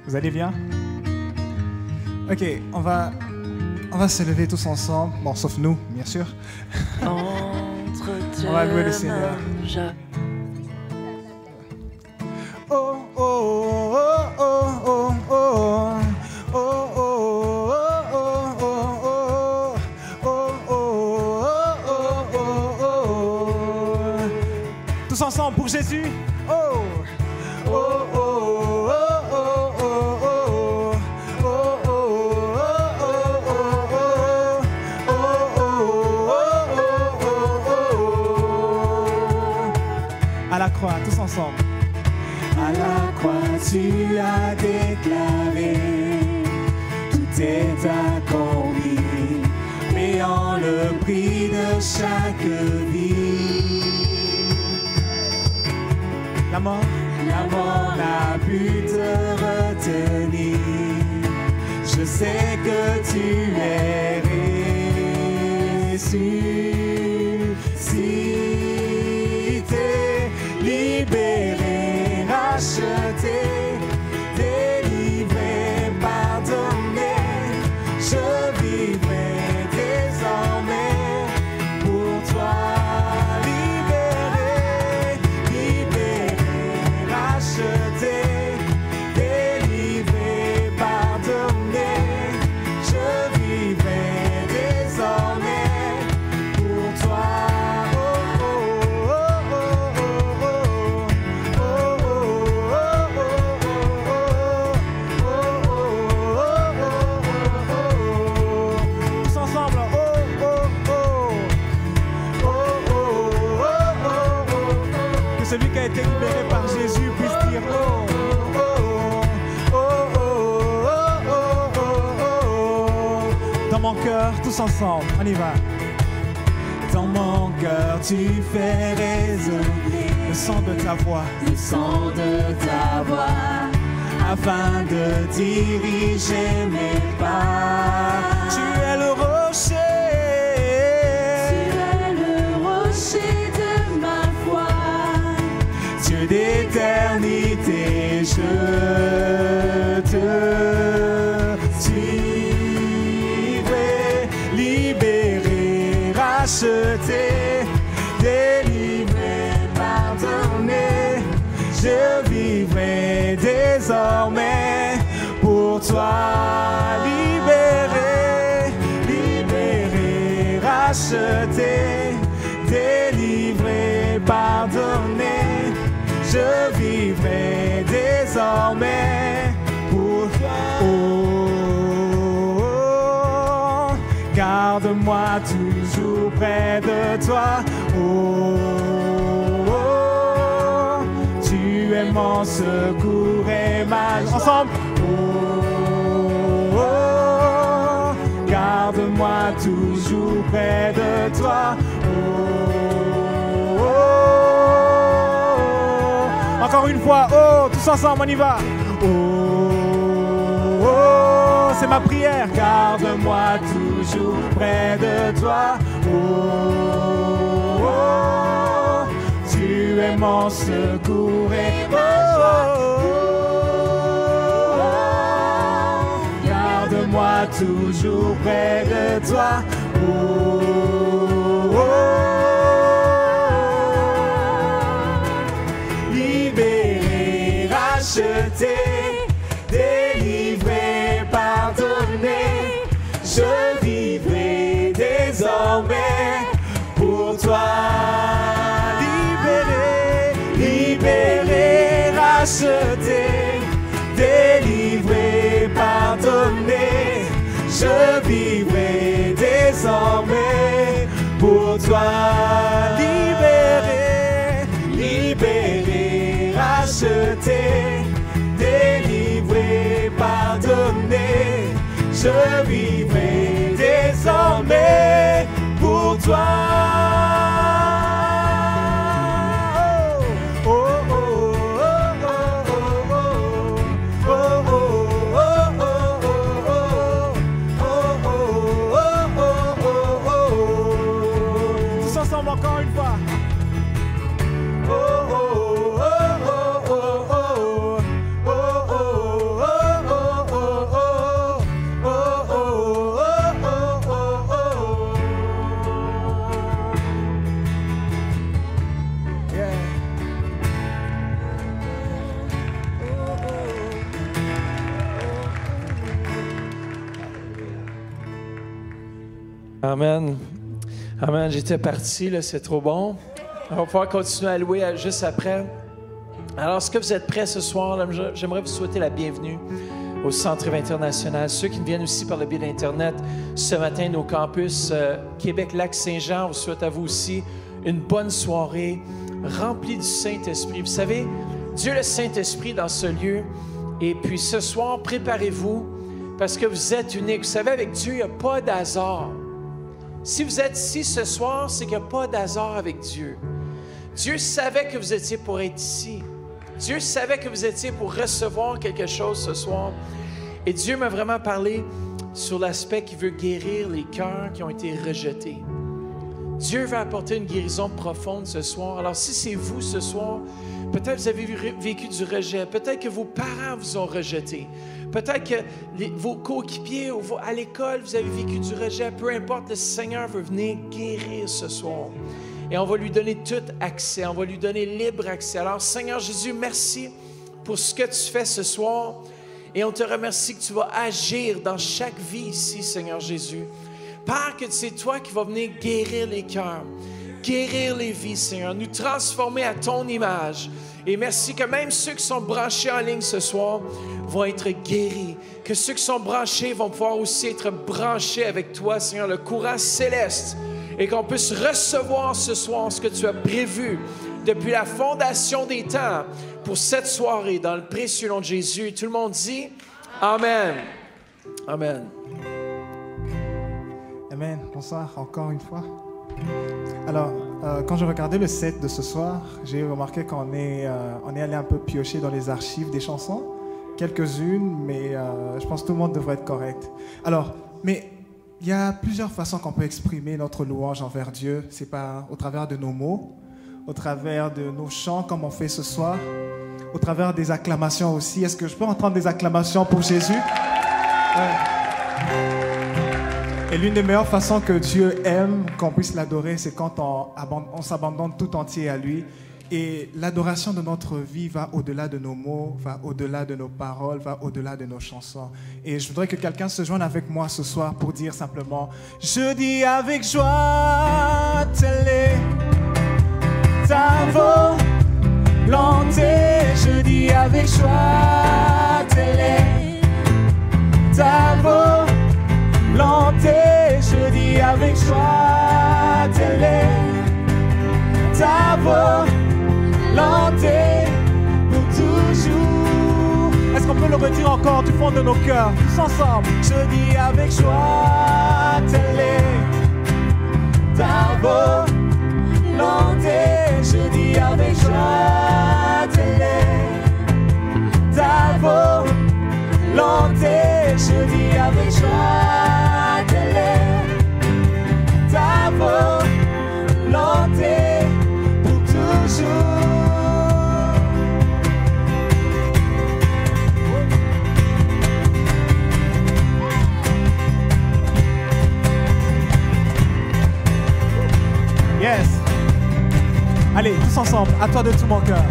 Vous allez bien? Ok, on va se lever tous ensemble. Bon, sauf nous, bien sûr. On va louer le Seigneur. Oh, oh, oh, oh, oh, oh. Tous ensemble pour Jésus. Oh, oh, oh, oh, oh, oh, oh, oh, à la croix, tous ensemble. À la croix, tu as déclaré, tout est accompli, payant le prix de chaque vie. La mort n'a pu te retenir. Je sais que tu es ressuscité, libéré, racheté, délivré, pardonné. Je vivrai désormais pour toi. Délivré, pardonné, je vivrai désormais pour toi. Tous ensemble. Que celui qui a été libéré par Jésus puisse dire dans mon cœur, tous ensemble, on y va. Dans mon cœur, tu fais résonner le son de ta voix, le son de ta voix, afin de diriger mes pas. Tu es le rocher, tu es le rocher de ma foi, Dieu d'éternité, je te suivrai, libéré, racheté, délivré, pardonné, je vivrai désormais pour toi, libéré, libéré, racheté, délivré, pardonné, je vivrai désormais pour toi. Oh, oh, oh, garde-moi toujours près de toi. Oh, oh, tu es mon secours et ma... Ensemble. Oh, oh, garde-moi toujours près de toi. Oh, oh, encore une fois. Oh, tous ensemble, on y va. Oh, oh, c'est ma prière. Garde-moi toujours près de toi. Oh, oh, tu es mon secours et ma joie. Oh, garde-moi toujours près de toi. Oh, oh, libéré, racheté, délivré, pardonné, je vivrai désormais pour toi. Libéré, libéré, racheté, délivré, pardonné, je vivrai désormais pour toi. Libéré, libéré, racheté, délivré, pardonné, je vivrai désormais pour toi. Tous ensemble encore une fois. Oh, oh, oh, oh, oh, oh, oh, oh, oh, oh. Amen. Amen. J'étais parti, là, c'est trop bon. On va pouvoir continuer à louer juste après. Alors, est-ce que vous êtes prêts ce soir? Là, j'aimerais vous souhaiter la bienvenue au Centre International. Ceux qui viennent aussi par le biais d'Internet, ce matin, nos campus Québec-Lac-Saint-Jean, on vous souhaite à vous aussi une bonne soirée remplie du Saint-Esprit. Vous savez, Dieu le Saint-Esprit dans ce lieu. Et puis ce soir, préparez-vous parce que vous êtes unique. Vous savez, avec Dieu, il n'y a pas d'hasard. Si vous êtes ici ce soir, c'est qu'il n'y a pas d'hasard avec Dieu. Dieu savait que vous étiez pour être ici. Dieu savait que vous étiez pour recevoir quelque chose ce soir. Et Dieu m'a vraiment parlé sur l'aspect qui veut guérir les cœurs qui ont été rejetés. Dieu veut apporter une guérison profonde ce soir. Alors si c'est vous ce soir, peut-être vous avez vécu du rejet, peut-être que vos parents vous ont rejeté, peut-être que vos coéquipiers à l'école, vous avez vécu du rejet, peu importe, le Seigneur veut venir guérir ce soir. Et on va lui donner tout accès, on va lui donner libre accès. Alors, Seigneur Jésus, merci pour ce que tu fais ce soir. Et on te remercie que tu vas agir dans chaque vie ici, Seigneur Jésus. Père, que c'est toi qui vas venir guérir les cœurs, guérir les vies, Seigneur, nous transformer à ton image. Et merci que même ceux qui sont branchés en ligne ce soir vont être guéris. Que ceux qui sont branchés vont pouvoir aussi être branchés avec toi, Seigneur, le courant céleste. Et qu'on puisse recevoir ce soir ce que tu as prévu depuis la fondation des temps pour cette soirée dans le précieux nom de Jésus. Tout le monde dit Amen. Amen. Amen. Bonsoir encore une fois. Alors, quand je regardais le set de ce soir, j'ai remarqué qu'on est allé un peu piocher dans les archives des chansons. Quelques-unes, mais je pense que tout le monde devrait être correct. Alors, mais il y a plusieurs façons qu'on peut exprimer notre louange envers Dieu. C'est pas au travers de nos mots, au travers de nos chants comme on fait ce soir, au travers des acclamations aussi. Est-ce que je peux entendre des acclamations pour Jésus? Ouais. Et l'une des meilleures façons que Dieu aime qu'on puisse l'adorer, c'est quand on s'abandonne tout entier à lui. Et l'adoration de notre vie va au-delà de nos mots, va au-delà de nos paroles, va au-delà de nos chansons. Et je voudrais que quelqu'un se joigne avec moi ce soir pour dire simplement: je dis avec joie, telle est ta volonté. Je dis avec joie, telle est ta volonté. Je dis avec joie, telle est ta volonté. Pour toujours. Est-ce qu'on peut le redire encore du fond de nos cœurs, tous ensemble? Je dis avec joie, telle est ta volonté. Je dis avec joie, telle est ta volonté. Je dis avec joie, telle est ta volonté. Pour toujours. Yes. Allez, tous ensemble, à toi de tout mon cœur.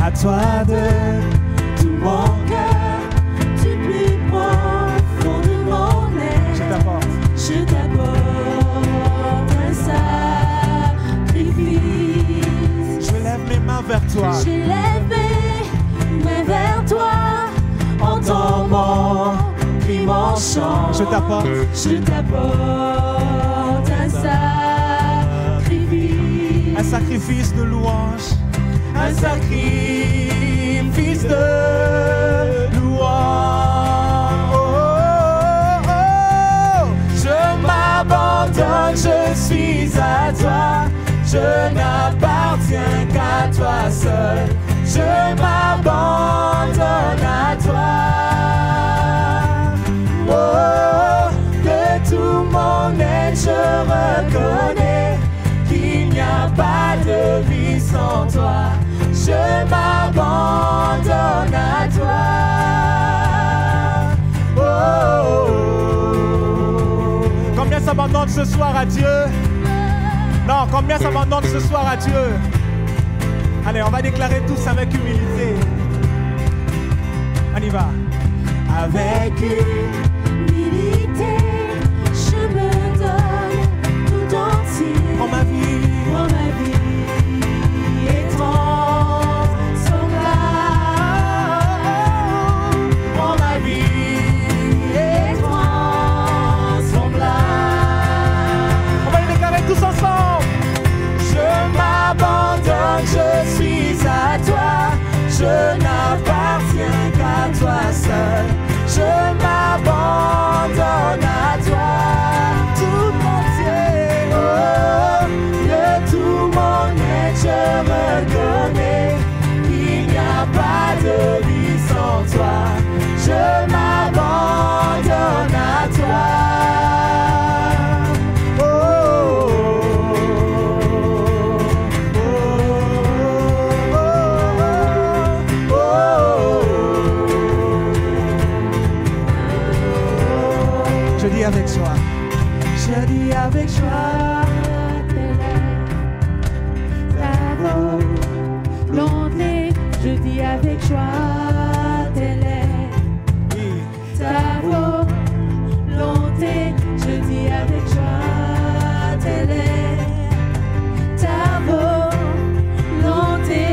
À toi de tout mon cœur, Du plus profond de mon être, je t'apporte. je t'apporte un sacrifice. Je lève mes mains vers toi. Je lève mes mains vers toi, entends mon cri, mon chant. Je t'apporte. Je t'apporte un sacrifice. Un sacrifice de louange. Un sacrifice de louange. Oh, oh, oh. Je m'abandonne, je suis à toi. Je n'appartiens qu'à toi seul. Je m'abandonne à toi. Oh, de tout mon être, je reconnais qu'il n'y a pas de vie sans toi. Je m'abandonne à toi. Oh, oh, oh. Combien s'abandonnent ce soir à Dieu? Non, combien s'abandonnent ce soir à Dieu? Allez, on va déclarer tous avec humilité. On y va. Avec humilité, je me donne joie. Je dis avec joie, telle est ta volonté. Je dis avec joie, telle est ta volonté. Je dis avec joie, telle est ta volonté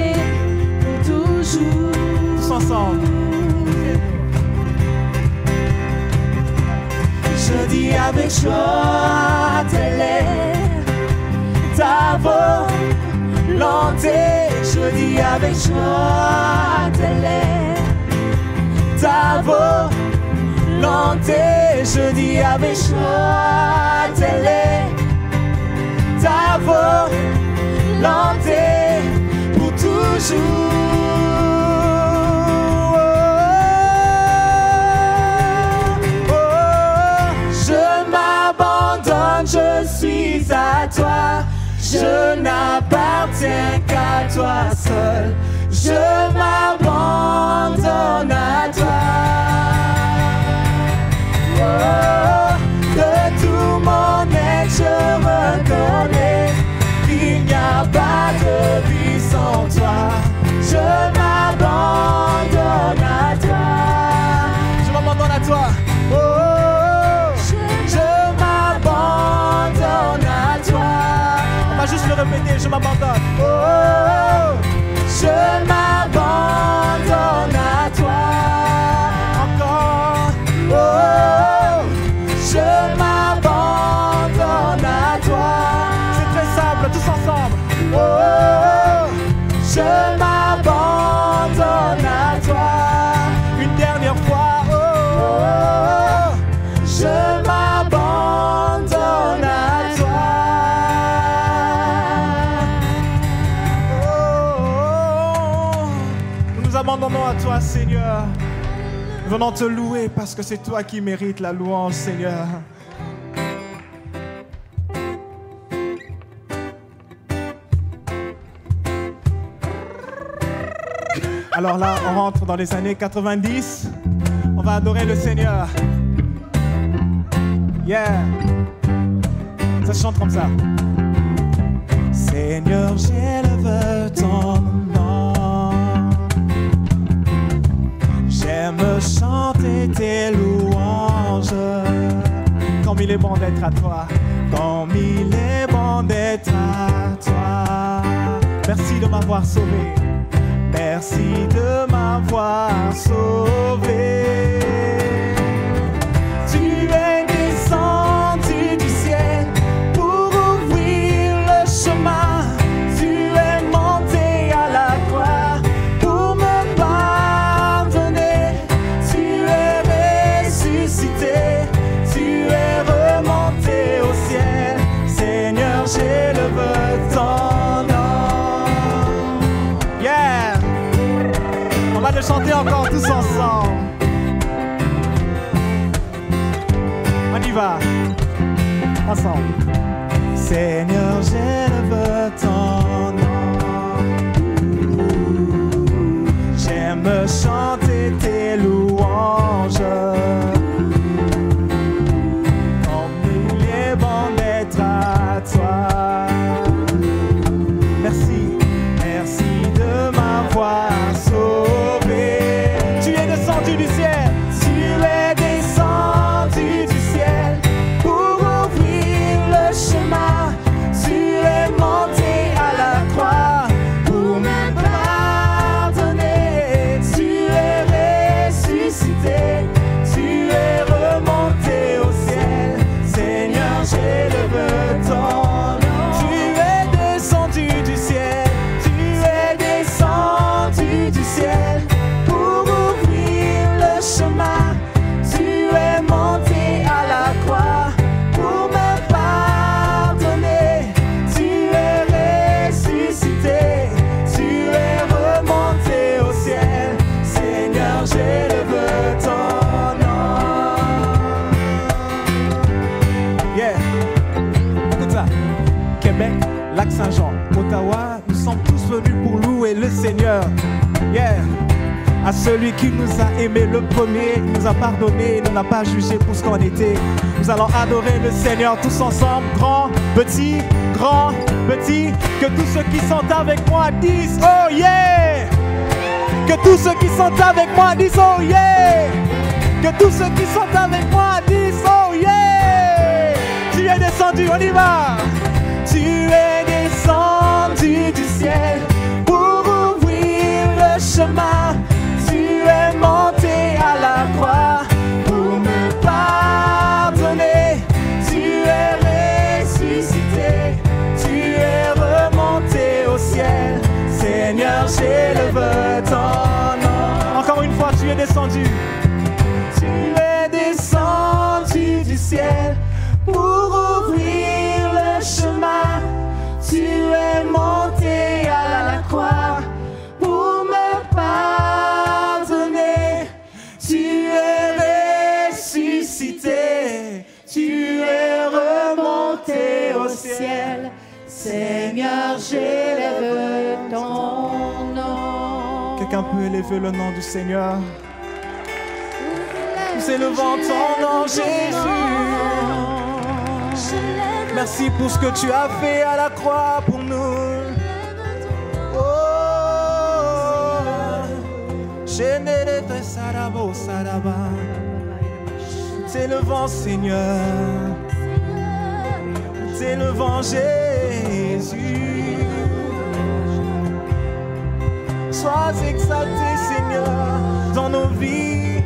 pour toujours. Tous ensemble. Je dis avec joie, telle est ta volonté. Je dis avec joie, telle est ta volonté. Je dis avec joie, telle est ta volonté pour toujours. Je suis à toi, je n'appartiens qu'à toi seul. Je m'abandonne à toi. Oh, de tout mon être, je reconnais qu'il n'y a pas de vie sans toi. Je m'abandonne à toi. Je m'abandonne à toi. Oh, on va juste le répéter, je m'abandonne. Oh, je m'abandonne à toi. Encore. Oh, je m'abandonne à toi. C'est très simple, tous ensemble. Oh, je m'abandonne à toi. Une dernière fois. Oh, je m'abandonne à toi. Nous abandonnons à toi, Seigneur. Nous venons te louer parce que c'est toi qui mérites la louange, Seigneur. Alors là, on rentre dans les années 90. On va adorer le Seigneur. Yeah. Ça chante comme ça. Seigneur, j'élève ton nom. J'aime chanter tes louanges. Comme il est bon d'être à toi. Comme il est bon d'être à toi. Merci de m'avoir sauvé. Merci de m'avoir sauvé. Tu es descendu du ciel pour ouvrir le chemin. Tu es monté à la croix pour me pardonner. Tu es ressuscité, tu es remonté au ciel. Seigneur, j'élève ton nom. Yeah! On va le chanter encore tous ensemble. On y va, ensemble. Seigneur, j'élève ton nom. J'aime chanter tes louanges. Comme il est bon d'être à toi. Merci, merci de m'avoir sauvé. Tu es descendu du ciel. Tu es descendu du ciel pour ouvrir le chemin. Tu es monté à la croix pour me pardonner. Tu es ressuscité, tu es remonté au ciel. Seigneur, j'élève ton nom. Tu es descendu du ciel. Tu es descendu du ciel pour ouvrir le chemin. Tu es monté à la croix pour me pardonner. Tu es ressuscité, tu es remonté au ciel. Seigneur, j'élève ton nom. Yeah, écoute ça. Québec, Lac-Saint-Jean, Ottawa, nous sommes tous venus pour louer le Seigneur. Yeah. À celui qui nous a aimés le premier, il nous a pardonné, il ne nous a pas jugé pour ce qu'on était. Nous allons adorer le Seigneur tous ensemble, grand, petit, que tous ceux qui sont avec moi disent oh yeah! Que tous ceux qui sont avec moi disent oh yeah! Que tous ceux qui sont avec moi disent oh yeah! Tu es descendu, on y va! Tu es descendu du ciel pour ouvrir le chemin. Tu es monté à la croix pour me pardonner. Tu es ressuscité, tu es remonté au ciel. Seigneur, j'élève ton nom. Encore une fois, tu es descendu. Tu es descendu du ciel pour ouvrir le chemin. Tu es monté à la croix pour me pardonner. Tu es ressuscité, tu es remonté au ciel. Seigneur, j'élève ton nom. Quelqu'un peut élever le nom du Seigneur? Nous élevons ton nom, Jésus. Merci pour ce que tu as fait à la croix pour nous. T'élevons, Seigneur. T'élevons, Jésus. Sois exalté, Seigneur, dans nos vies.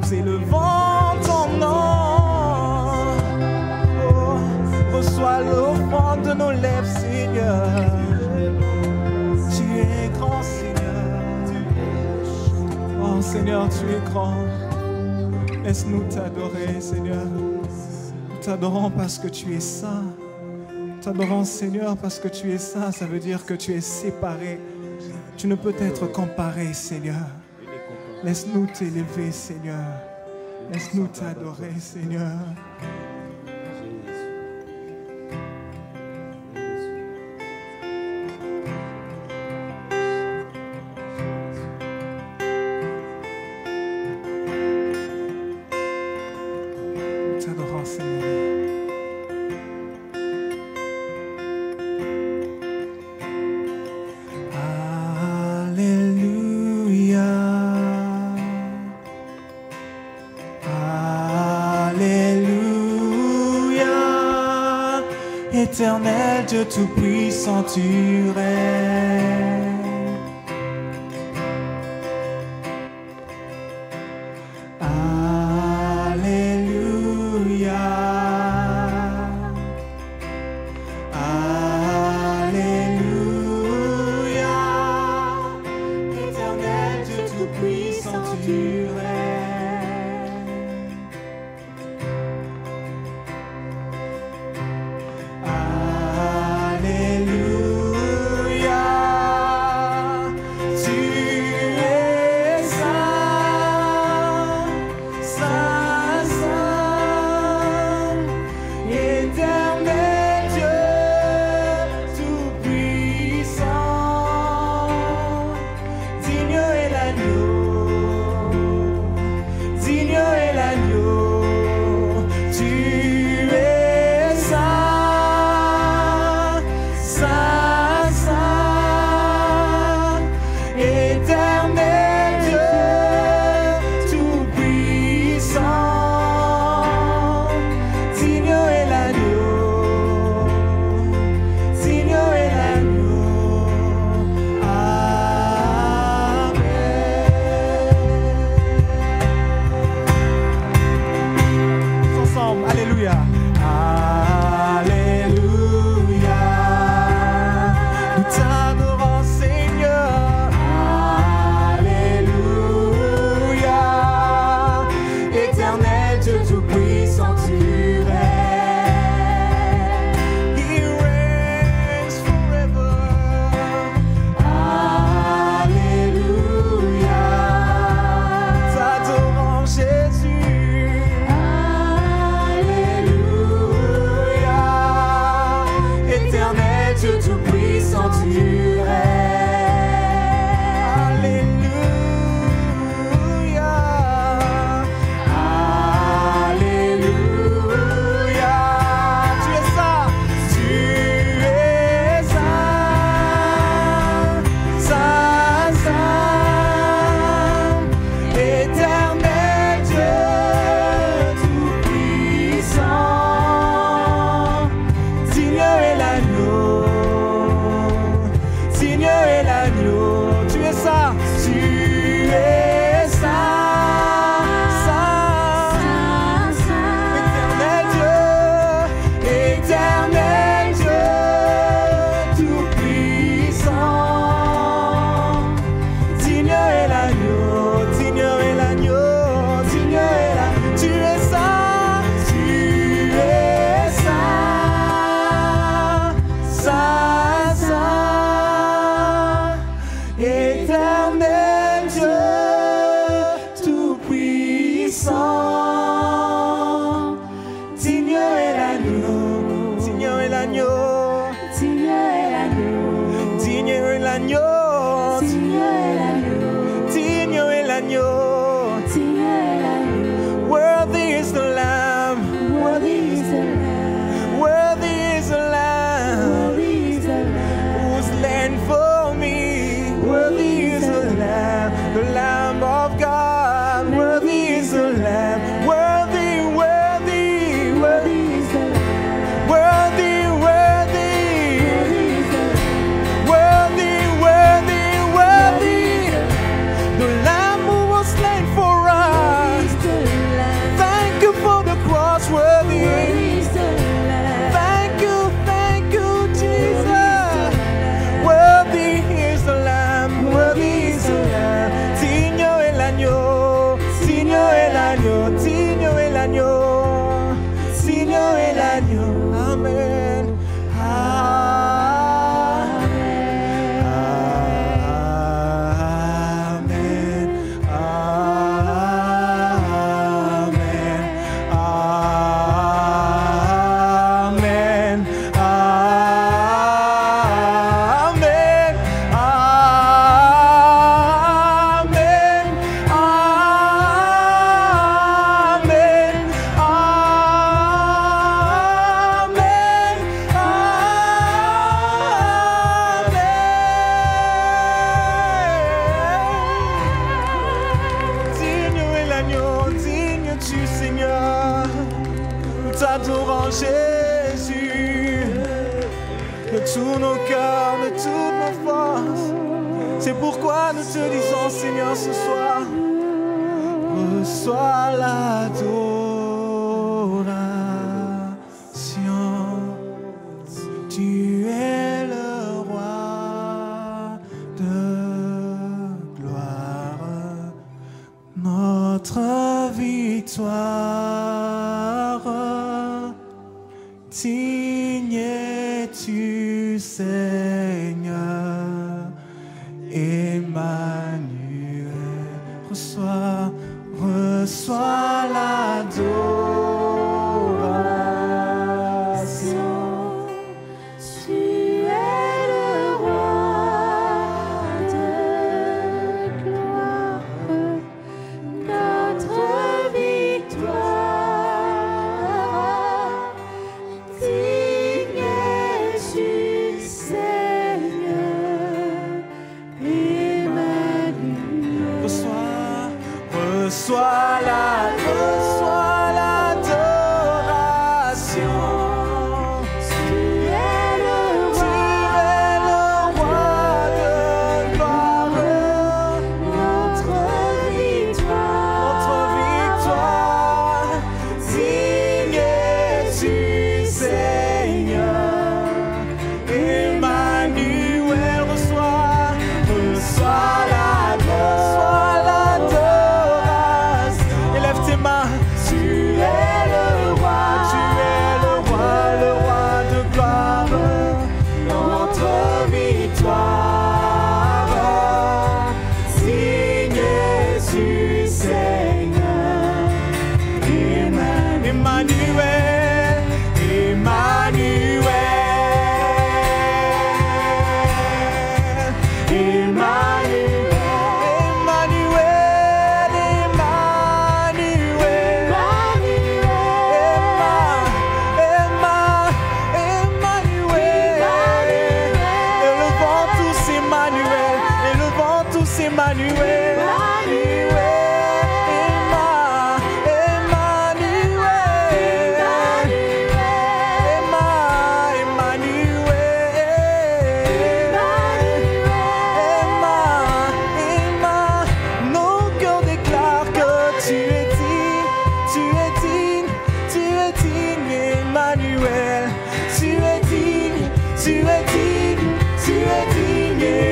Nous élevons ton nom. Oh, reçois l'offrande de nos lèvres, Seigneur. Tu es grand, Seigneur. Oh, Seigneur, tu es grand. Laisse-nous t'adorer, Seigneur. Nous t'adorons parce que tu es saint. Nous t'adorons, Seigneur, parce que tu es saint. Ça veut dire que tu es séparé. Tu ne peux être comparé, Seigneur. Laisse-nous t'élever, Seigneur. Laisse-nous t'adorer, Seigneur. Nous t'adorons, Seigneur. Éternel Dieu tout-puissant, tu règnes. Alléluia. Alléluia. Éternel Dieu tout-puissant, tu règnes. Alléluia. l'agneau, digne est l'agneau, digne est l'agneau. Amen. Jésus, de tous nos cœurs, de toutes nos forces. C'est pourquoi nous te disons, Seigneur, ce soir, reçois l'adoration. Tu es le roi de gloire, notre victoire. Digne es-tu, Seigneur, Emmanuel. Reçois l'adoration. Tu es le roi de gloire, notre victoire. Digne es-tu, Seigneur, Emmanuel. Reçois l'adoration. Tu es le roi de gloire, notre victoire. Digne es-tu, Seigneur, Emmanuel. Reçois l'adoration. Élève tes mains. Tu es le roi de gloire, notre victoire. Digne es-tu, Seigneur,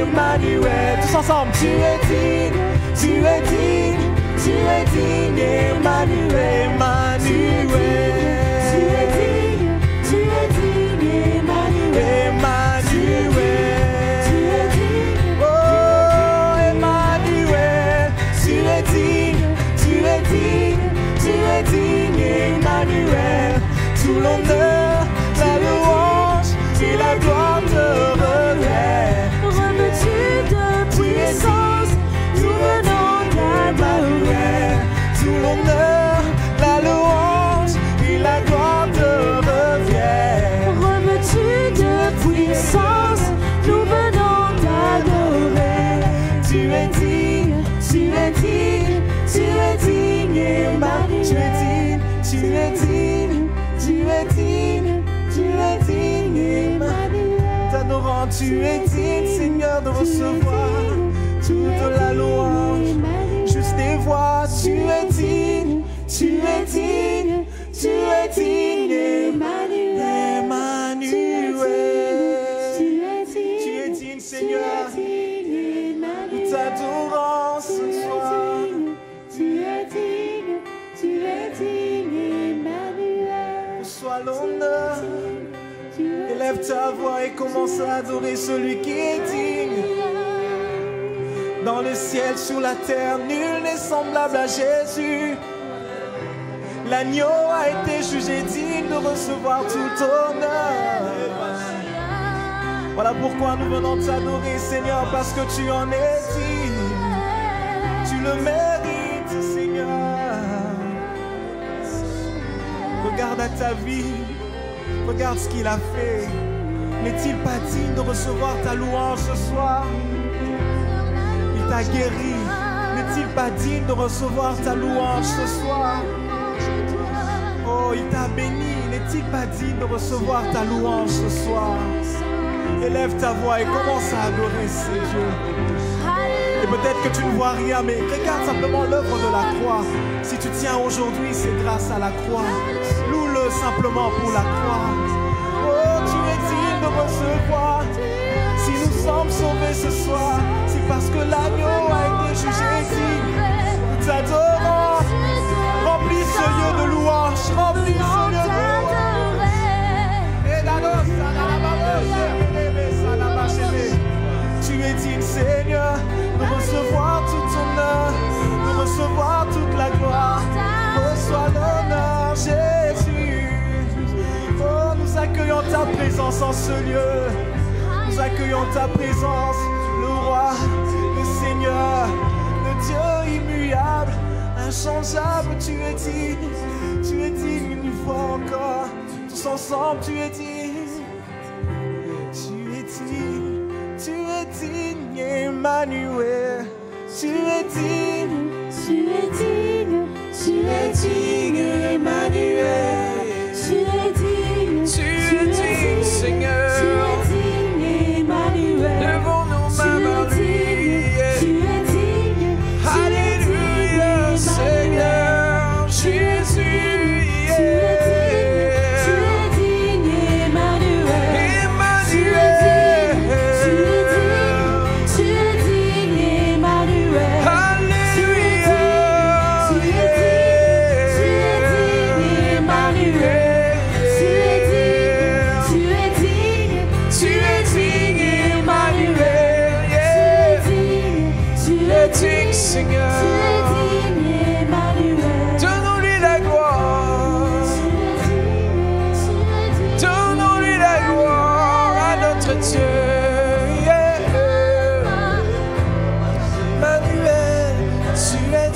Emmanuel, tous ensemble. Tu es digne, Emmanuel, Emmanuel. Tout l'honneur, la louange et la gloire te revêt. Revêtu de puissance, nous venons t'adorer. Tout l'honneur, la louange et la gloire te revient. Revêtu de puissance, nous venons t'adorer. Tu es digne, Emmanuel. Tu es digne, Emmanuel. T'adorant, tu es digne, Seigneur, de recevoir toute la louange. Juste des voix, tu es digne, Emmanuel. Tu es digne, Seigneur. Nous t'adorons ce soir. Tu es digne, soit l'honneur. Élève ta voix et commence à adorer celui qui est digne. Dans le ciel, sur la terre, nul n'est semblable à Jésus. L'agneau a été jugé digne de recevoir tout honneur. Voilà pourquoi nous venons t'adorer, Seigneur, parce que tu en es digne. Tu le mérites, Seigneur. Regarde à ta vie, regarde ce qu'il a fait. N'est-il pas digne de recevoir ta louange ce soir? Il t'a guéri. N'est-il pas digne de recevoir ta louange ce soir? Oh, il t'a béni. N'est-il pas digne de recevoir ta louange ce soir? Élève ta voix et commence à adorer ces dieux. Et peut-être que tu ne vois rien, mais regarde simplement l'œuvre de la croix. Si tu tiens aujourd'hui, c'est grâce à la croix. Loue-le simplement pour la croix. Oh, tu es digne de recevoir. Si nous sommes sauvés ce soir, c'est parce que l'agneau a été jugé digne. Nous t'adorons. Remplis ce lieu de louange. Remplis ce lieu de louange. Tu es digne, Seigneur, de recevoir tout honneur, de recevoir toute la gloire. Reçois l'honneur, Jésus. Oh, nous accueillons ta présence en ce lieu. Nous accueillons ta présence, le roi, le Seigneur, le Dieu immuable, inchangeable. Tu es digne une fois encore. Tous ensemble, tu es digne. Tu es digne, Emmanuel. Tu es digne, Tu es digne, tu es digne, Emmanuel. Tu es digne, Seigneur. Tu es digne, Emmanuel. Devons-nous m'avoir lui. Tu es digne, Alléluia, Seigneur Jésus. tu es digne, Emmanuel. Emmanuel. Tu es digne, Emmanuel. Alléluia. Tu es digne, Emmanuel. Tu es digne, Emmanuel. Tu es digne, Seigneur. Emmanuel. Donnons-lui la gloire. Donnons-lui la gloire à notre Dieu. Emmanuel, tu es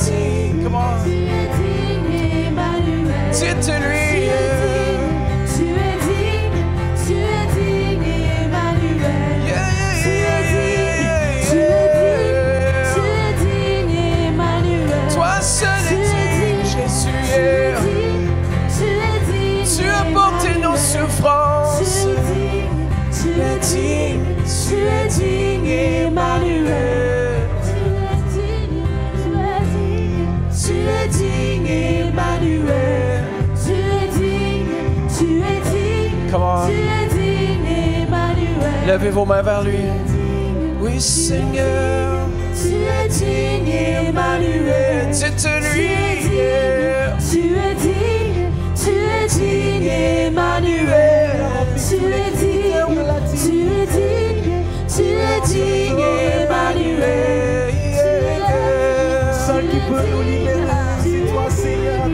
digne. Comment? Dites-lui. Toi seul es digne, Jésus. Tu as porté nos souffrances. Tu es digne, Emmanuel. Tu es digne, Emmanuel. Comment? Levez vos mains vers lui. Oui, Seigneur. Tu es digne, Emmanuel. Dites-lui. Tu es digne, Emmanuel. Tu es digne, Emmanuel. Seul qui peut nous libérer, c'est toi, Seigneur.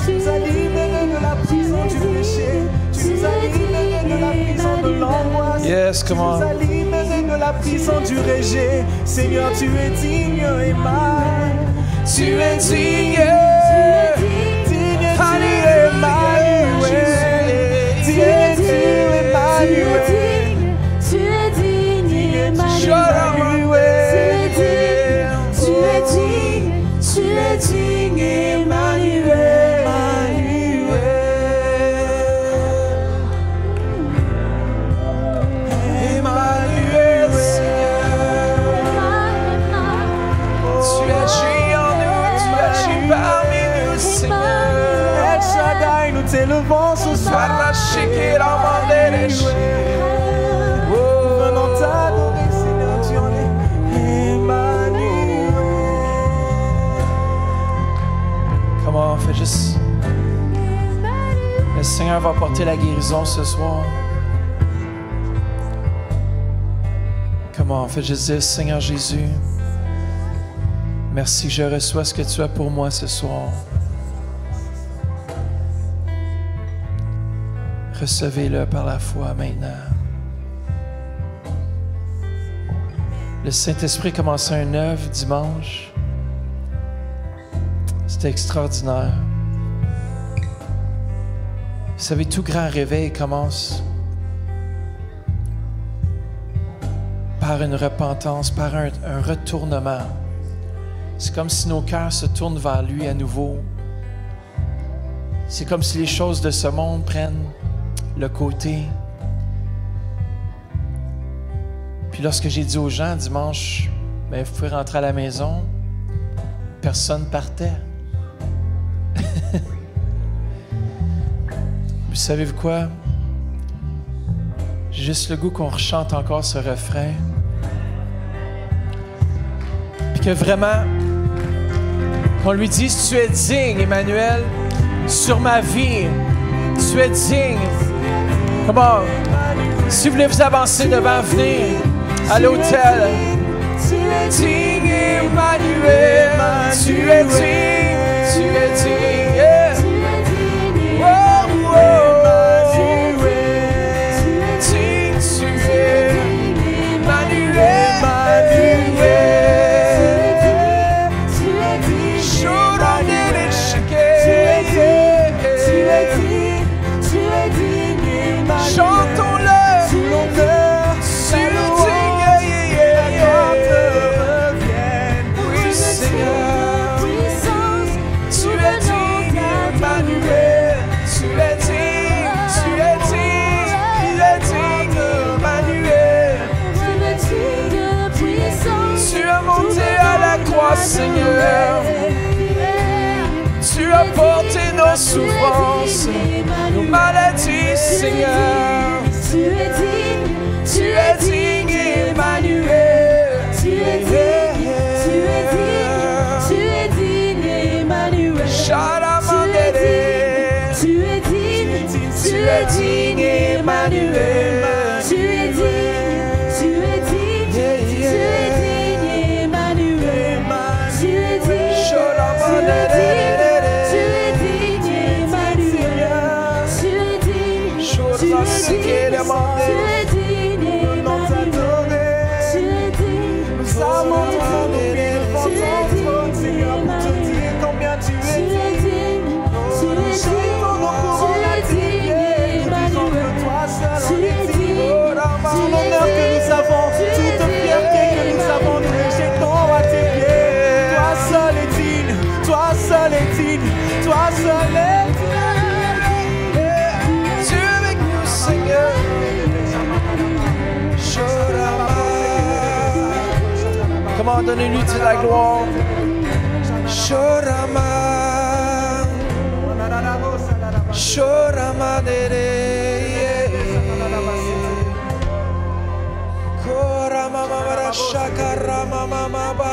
Tu nous as libérés de la prison du péché. Tu nous as libérés de la prison de l'angoisse. Yes, come Tu nous on. as libérés de la prison du rejet. Seigneur, tu es digne, Emmanuel. Tu es digne. Digne, Emmanuel. Digne, Emmanuel. Tu es digne, Emmanuel. Emmanuel, tu agis en nous, tu agis parmi nous, Seigneur. El Shaddai, nous t'élevons ce soir. Venons t'adorer, Seigneur, tu en es Emmanuel. Come on, fais juste Seigneur va apporter la guérison ce soir. Comment? Faites juste dire, Seigneur Jésus, merci, je reçois ce que tu as pour moi ce soir. Recevez-le par la foi maintenant. Le Saint-Esprit commençait un œuvre dimanche. C'était extraordinaire. Vous savez, tout grand réveil commence par une repentance, par un retournement. C'est comme si nos cœurs se tournent vers lui à nouveau. C'est comme si les choses de ce monde prennent le côté. Puis lorsque j'ai dit aux gens dimanche, ben, vous pouvez rentrer à la maison, personne partait. Vous savez-vous quoi? J'ai juste le goût qu'on rechante encore ce refrain. Puis que vraiment, qu'on lui dise, tu es digne, Emmanuel, sur ma vie. Tu es digne. Comment? Si vous voulez vous avancer devant, venez à l'hôtel. Tu es digne, Emmanuel. Tu es digne. Tu es digne. Yeah. Oh, oh. Seigneur, tu as porté nos souffrances, nos maladies, Seigneur. Tu es digne, Emmanuel. Tu es digne, Emmanuel. Tu es digne, Emmanuel. Comment donnez-lui de la gloire. Shorama, Shorama dere, Korama mama shakara mama mama.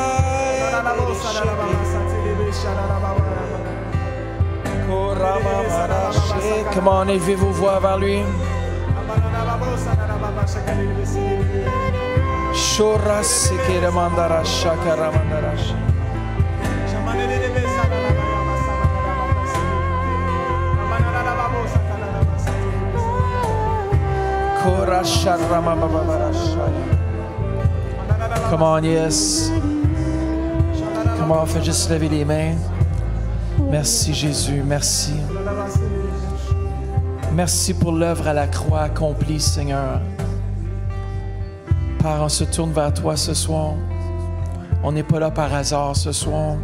Comment élevez vos voix vers lui. Shora sikere mandara shakara mandara. Kora sharama babara shaya. Come on, yes. Come on, fais juste lever les mains. Merci Jésus, merci. Merci pour l'œuvre à la croix accomplie, Seigneur. Père, on se tourne vers toi ce soir. On n'est pas là par hasard ce soir.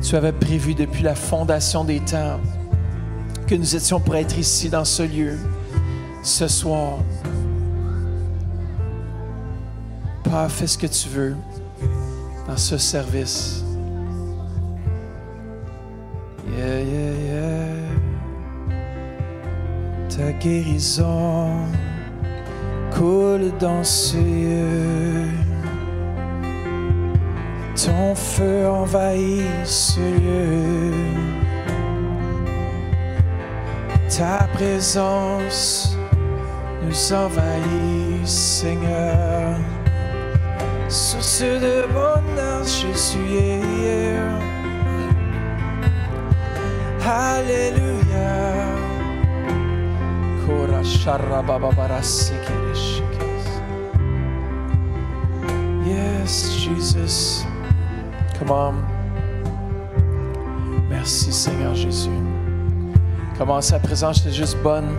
Tu avais prévu depuis la fondation des temps que nous étions pour être ici dans ce lieu, ce soir. Père, fais ce que tu veux dans ce service. Yeah, yeah, yeah. Ta guérison coule dans ce lieu. Ton feu envahit ce lieu. Ta présence nous envahit, Seigneur. Source de bonheur, Jésus est hier. Alléluia. Kora sharababara sikirishikis. Yes, Jesus. Come on. Merci, Seigneur Jésus. Comment sa présence est juste bonne.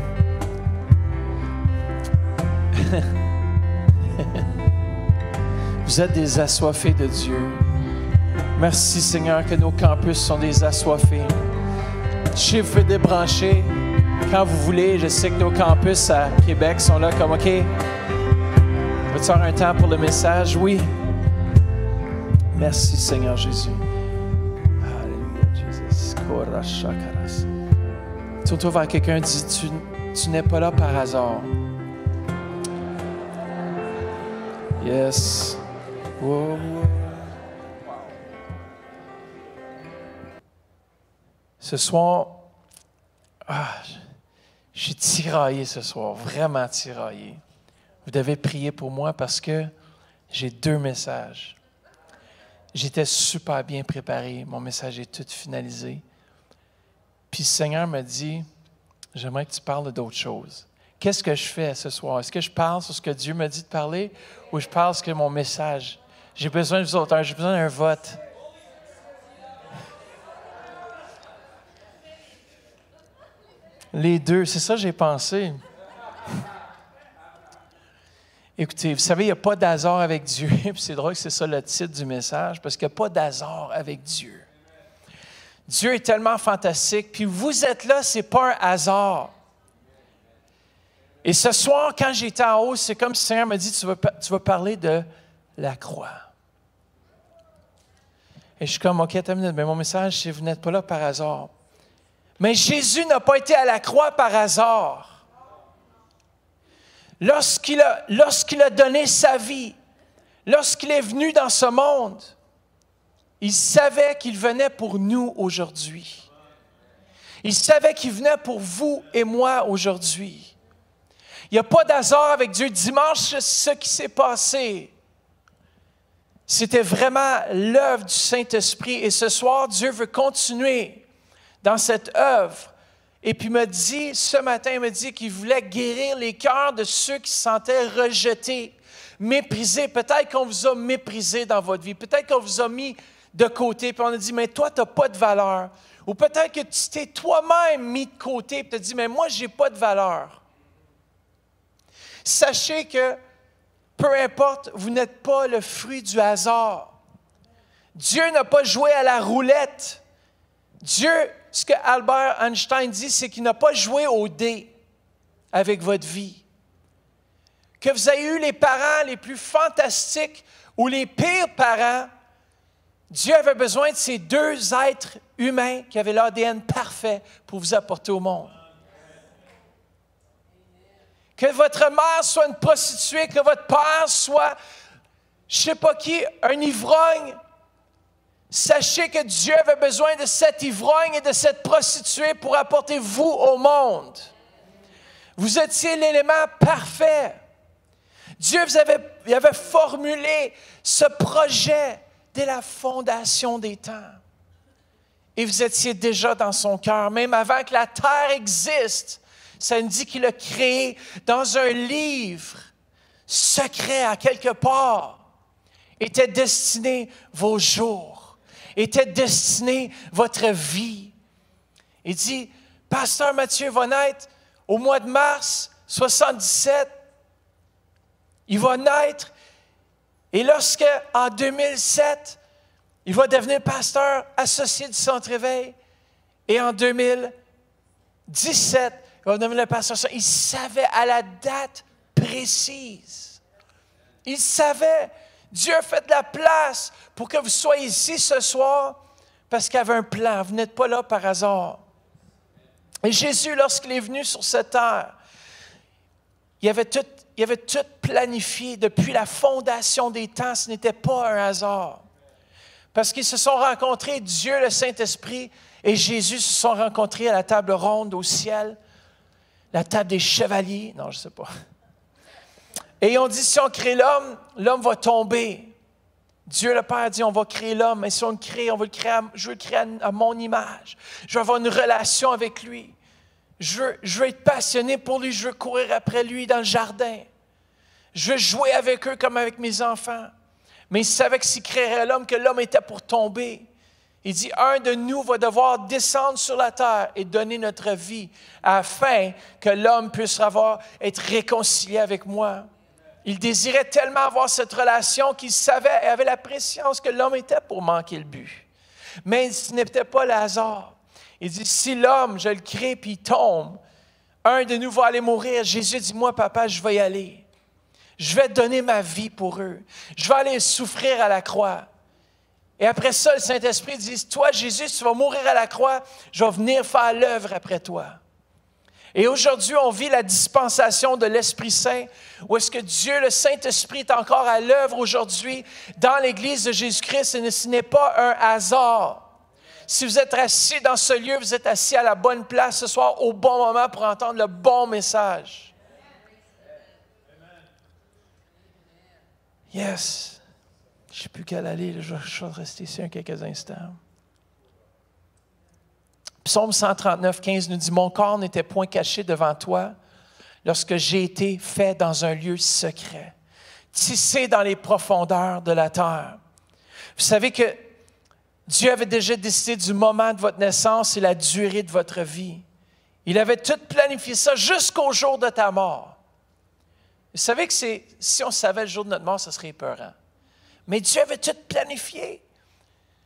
Vous êtes des assoiffés de Dieu. Merci, Seigneur, que nos campus sont des assoiffés. Je sais que vous pouvez débrancher quand vous voulez. Je sais que nos campus à Québec sont là comme, OK, vas-tu avoir un temps pour le message? Oui. Merci, Seigneur Jésus. Alléluia, Jésus. Tourne-toi vers quelqu'un et dis, tu n'es pas là par hasard. Yes. Wow. Ce soir, je suis tiraillé ce soir, vraiment tiraillé. Vous devez prier pour moi parce que j'ai 2 messages. J'étais super bien préparé, mon message est tout finalisé. Puis le Seigneur me dit, j'aimerais que tu parles d'autre chose. Qu'est-ce que je fais ce soir? Est-ce que je parle sur ce que Dieu me dit de parler ou je parle sur mon message? J'ai besoin de vous autres, j'ai besoin d'un vote. Les 2, c'est ça que j'ai pensé. Écoutez, vous savez, il n'y a pas d'hasard avec Dieu. Puis c'est drôle que c'est ça le titre du message, parce qu'il n'y a pas d'hasard avec Dieu. Dieu est tellement fantastique. Puis vous êtes là, ce n'est pas un hasard. Et ce soir, quand j'étais en haut, c'est comme si le Seigneur me dit, tu vas parler de la croix. Et je suis comme, OK, attends une minute, mais mon message, c'est vous n'êtes pas là par hasard. Mais Jésus n'a pas été à la croix par hasard. Lorsqu'il a donné sa vie, lorsqu'il est venu dans ce monde, il savait qu'il venait pour nous aujourd'hui. Il savait qu'il venait pour vous et moi aujourd'hui. Il n'y a pas d'hasard avec Dieu. Dimanche, ce qui s'est passé, c'était vraiment l'œuvre du Saint-Esprit. Et ce soir, Dieu veut continuer dans cette œuvre. Et puis ce matin, il me dit qu'il voulait guérir les cœurs de ceux qui se sentaient rejetés, méprisés. Peut-être qu'on vous a méprisé dans votre vie. Peut-être qu'on vous a mis de côté. Puis on a dit, mais toi, tu n'as pas de valeur. Ou peut-être que tu t'es toi-même mis de côté. Puis tu as dit, mais moi, je n'ai pas de valeur. Sachez que, peu importe, vous n'êtes pas le fruit du hasard. Dieu n'a pas joué à la roulette. Dieu, ce que Albert Einstein dit, c'est qu'il n'a pas joué au dé avec votre vie. Que vous ayez eu les parents les plus fantastiques ou les pires parents, Dieu avait besoin de ces 2 êtres humains qui avaient l'ADN parfait pour vous apporter au monde. Que votre mère soit une prostituée, que votre père soit, je ne sais pas qui, un ivrogne. Sachez que Dieu avait besoin de cet ivrogne et de cette prostituée pour apporter vous au monde. Vous étiez l'élément parfait. Dieu avait formulé ce projet dès la fondation des temps. Et vous étiez déjà dans son cœur, même avant que la terre existe. Ça nous dit qu'il a créé dans un livre secret à quelque part. Était destiné vos jours, était destiné votre vie. Il dit, Pasteur Mathieu va naître au mois de mars 77. Il va naître et lorsque, en 2007, il va devenir pasteur associé du Centre Éveil et en 2017, il va devenir le pasteur. Il savait à la date précise. Il savait. Dieu a fait de la place pour que vous soyez ici ce soir parce qu'il y avait un plan. Vous n'êtes pas là par hasard. Et Jésus, lorsqu'il est venu sur cette terre, il avait tout planifié depuis la fondation des temps. Ce n'était pas un hasard. Parce qu'ils se sont rencontrés, Dieu, le Saint-Esprit et Jésus se sont rencontrés à la table ronde au ciel La table des chevaliers? Non, je ne sais pas. Et on dit, si on crée l'homme, l'homme va tomber. Dieu le Père dit, on va créer l'homme, mais si on le crée, je veux le créer à mon image. Je veux avoir une relation avec lui. Je veux être passionné pour lui, je veux courir après lui dans le jardin. Je veux jouer avec eux comme avec mes enfants. Mais il savait que s'il créerait l'homme, que l'homme était pour tomber. Il dit, un de nous va devoir descendre sur la terre et donner notre vie afin que l'homme puisse être réconcilié avec moi. Il désirait tellement avoir cette relation qu'il savait et avait la préscience que l'homme était pour manquer le but. Mais ce n'était pas le hasard. Il dit, si l'homme, je le crée puis il tombe, un de nous va aller mourir. Jésus dit, moi, papa, je vais y aller. Je vais donner ma vie pour eux. Je vais aller souffrir à la croix. Et après ça, le Saint-Esprit dit, toi, Jésus, tu vas mourir à la croix, je vais venir faire l'œuvre après toi. Et aujourd'hui, on vit la dispensation de l'Esprit Saint, où est-ce que Dieu, le Saint-Esprit, est encore à l'œuvre aujourd'hui dans l'Église de Jésus-Christ, et ce n'est pas un hasard. Si vous êtes assis dans ce lieu, vous êtes assis à la bonne place ce soir, au bon moment pour entendre le bon message. Yes. Je ne sais plus quelle aller, je vais rester ici quelques instants. Psaume 139, 15 nous dit, « Mon corps n'était point caché devant toi lorsque j'ai été fait dans un lieu secret, tissé dans les profondeurs de la terre. » Vous savez que Dieu avait déjà décidé du moment de votre naissance et la durée de votre vie. Il avait tout planifié ça jusqu'au jour de ta mort. Vous savez que si on savait le jour de notre mort, ça serait épeurant. Mais Dieu avait tout planifié.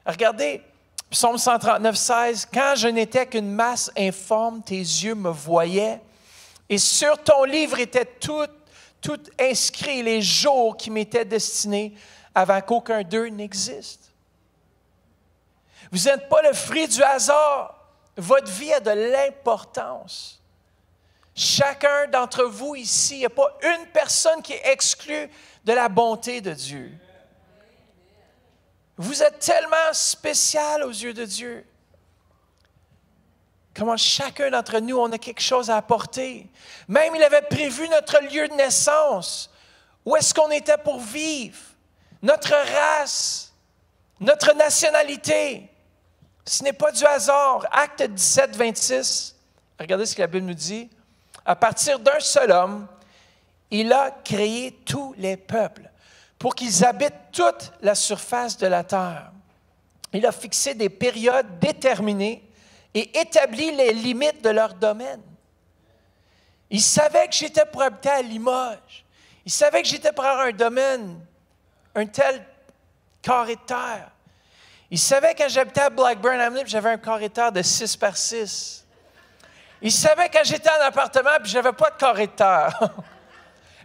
Regardez, Psaume 139, 16, « Quand je n'étais qu'une masse informe, tes yeux me voyaient, et sur ton livre étaient tout inscrits les jours qui m'étaient destinés avant qu'aucun d'eux n'existe. » Vous n'êtes pas le fruit du hasard. Votre vie a de l'importance. Chacun d'entre vous ici, il n'y a pas une personne qui est exclue de la bonté de Dieu. Vous êtes tellement spécial aux yeux de Dieu. Comment chacun d'entre nous, on a quelque chose à apporter. Même il avait prévu notre lieu de naissance. Où est-ce qu'on était pour vivre? Notre race, notre nationalité. Ce n'est pas du hasard. Acte 17, 26. Regardez ce que la Bible nous dit. À partir d'un seul homme, il a créé tous les peuples pour qu'ils habitent toute la surface de la terre. Il a fixé des périodes déterminées et établi les limites de leur domaine. Il savait que j'étais pour habiter à Limoges. Il savait que j'étais pour avoir un domaine, un tel carré de terre. Il savait quand j'habitais à Blackburn, j'avais un carré de terre de 6 par 6. Il savait quand j'étais en appartement, puis je n'avais pas de carré de terre.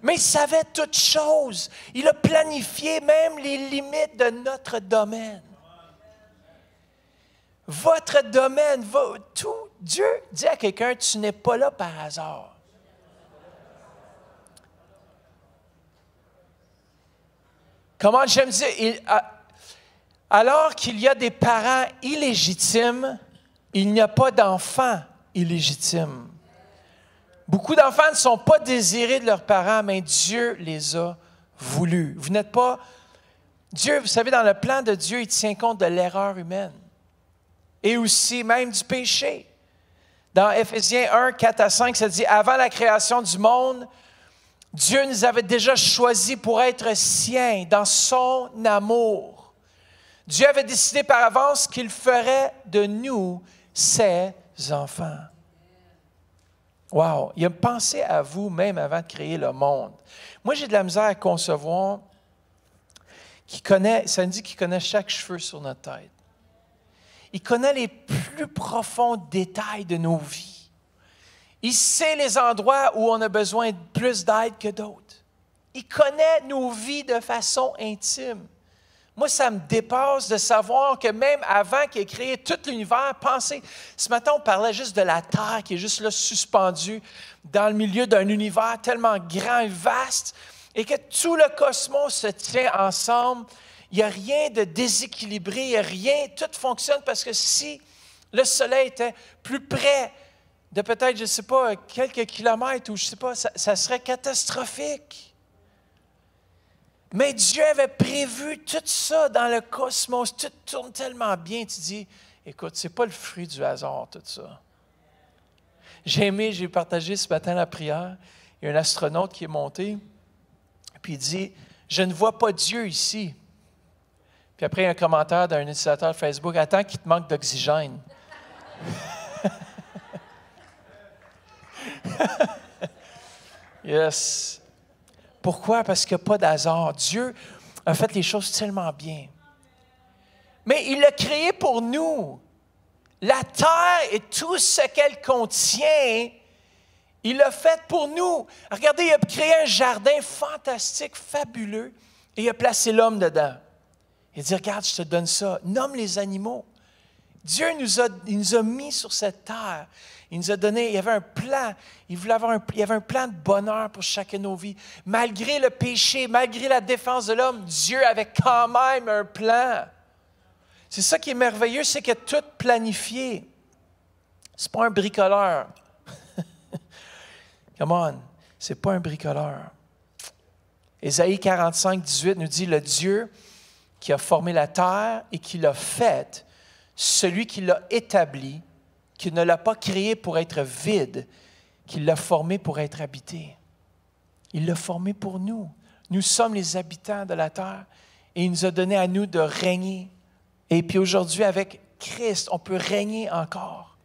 Mais il savait toutes choses. Il a planifié même les limites de notre domaine. Votre domaine, tout. Dieu dit à quelqu'un, tu n'es pas là par hasard. Comment j'aime dire, alors qu'il y a des parents illégitimes, il n'y a pas d'enfants illégitimes. Beaucoup d'enfants ne sont pas désirés de leurs parents, mais Dieu les a voulus. Vous n'êtes pas... Dieu, vous savez, dans le plan de Dieu, il tient compte de l'erreur humaine. Et aussi même du péché. Dans Éphésiens 1, 4 à 5, ça dit « Avant la création du monde, Dieu nous avait déjà choisis pour être siens dans son amour. Dieu avait décidé par avance qu'il ferait de nous ses enfants. » Wow! Il a pensé à vous même avant de créer le monde. Moi, j'ai de la misère à concevoir ça me dit qu'il connaît chaque cheveu sur notre tête. Il connaît les plus profonds détails de nos vies. Il sait les endroits où on a besoin de plus d'aide que d'autres. Il connaît nos vies de façon intime. Moi, ça me dépasse de savoir que même avant qu'il ait créé tout l'univers, pensez, ce matin, on parlait juste de la Terre qui est juste là suspendue dans le milieu d'un univers tellement grand et vaste, et que tout le cosmos se tient ensemble. Il n'y a rien de déséquilibré, il n'y a rien, tout fonctionne parce que si le Soleil était plus près de peut-être, je ne sais pas, quelques kilomètres, ou je ne sais pas, ça serait catastrophique. Mais Dieu avait prévu tout ça dans le cosmos. Tout tourne tellement bien. Tu dis, écoute, ce n'est pas le fruit du hasard, tout ça. J'ai partagé ce matin la prière. Il y a un astronaute qui est monté, puis il dit, je ne vois pas Dieu ici. Puis après, il y a un commentaire d'un utilisateur Facebook, attends qu'il te manque d'oxygène. Yes. Pourquoi? Parce qu'il n'y a pas d'hasard. Dieu a fait les choses tellement bien. Mais il l'a créé pour nous. La terre et tout ce qu'elle contient, il l'a fait pour nous. Regardez, il a créé un jardin fantastique, fabuleux, et il a placé l'homme dedans. Il a dit, regarde, je te donne ça. Nomme les animaux. Dieu il nous a mis sur cette terre. Il nous a donné, il y avait un plan. Il y avait un plan de bonheur pour chacun de nos vies. Malgré le péché, malgré la défense de l'homme, Dieu avait quand même un plan. C'est ça qui est merveilleux, c'est qu'il a tout planifié. C'est pas un bricoleur. Come on, c'est pas un bricoleur. Ésaïe 45, 18 nous dit, le Dieu qui a formé la terre et qui l'a faite, celui qui l'a établi, qui ne l'a pas créé pour être vide, qui l'a formé pour être habité. Il l'a formé pour nous. Nous sommes les habitants de la terre et il nous a donné à nous de régner. Et puis aujourd'hui, avec Christ, on peut régner encore.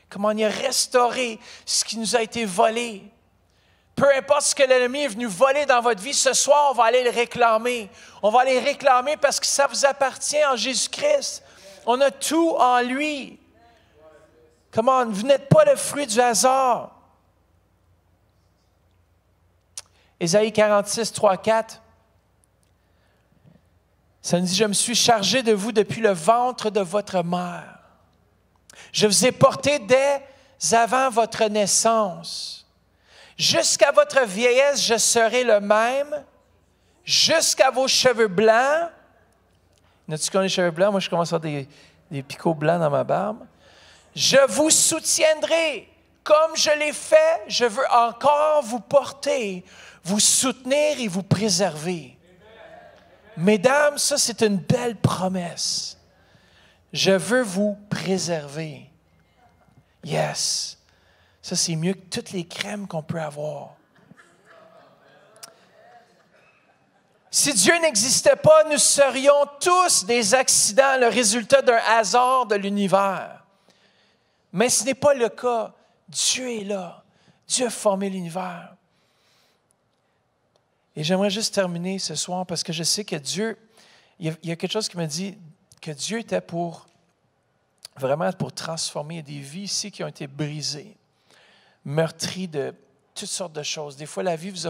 Comment il a restauré ce qui nous a été volé. Peu importe ce que l'ennemi est venu voler dans votre vie, ce soir, on va aller le réclamer. On va aller le réclamer parce que ça vous appartient en Jésus-Christ. On a tout en lui. Comment? Vous n'êtes pas le fruit du hasard. Ésaïe 46, 3, 4. Ça nous dit, je me suis chargé de vous depuis le ventre de votre mère. Je vous ai porté dès avant votre naissance. Jusqu'à votre vieillesse, je serai le même. Jusqu'à vos cheveux blancs. N'as-tu connu les cheveux blancs? Moi, je commence à avoir des picots blancs dans ma barbe. Je vous soutiendrai. Comme je l'ai fait, je veux encore vous porter, vous soutenir et vous préserver. Mesdames, ça, c'est une belle promesse. Je veux vous préserver. Yes. Ça, c'est mieux que toutes les crèmes qu'on peut avoir. Si Dieu n'existait pas, nous serions tous des accidents, le résultat d'un hasard de l'univers. Mais ce n'est pas le cas. Dieu est là. Dieu a formé l'univers. Et j'aimerais juste terminer ce soir parce que je sais que Dieu, il y a quelque chose qui me dit que Dieu était vraiment pour transformer. Il y a des vies ici qui ont été brisées, meurtries de toutes sortes de choses. Des fois, la vie vous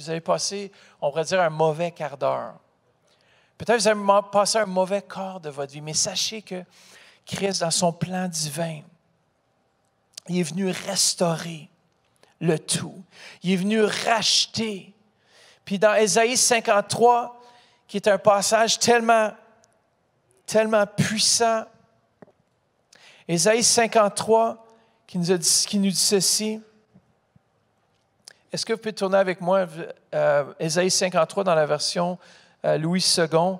avez passé, on pourrait dire, un mauvais quart d'heure. Peut-être que vous avez passé un mauvais quart de votre vie, mais sachez que Christ, dans son plan divin, il est venu restaurer le tout. Il est venu racheter. Puis dans Ésaïe 53, qui est un passage tellement puissant, Ésaïe 53, qui nous dit ceci. Est-ce que vous pouvez tourner avec moi Ésaïe 53 dans la version Louis II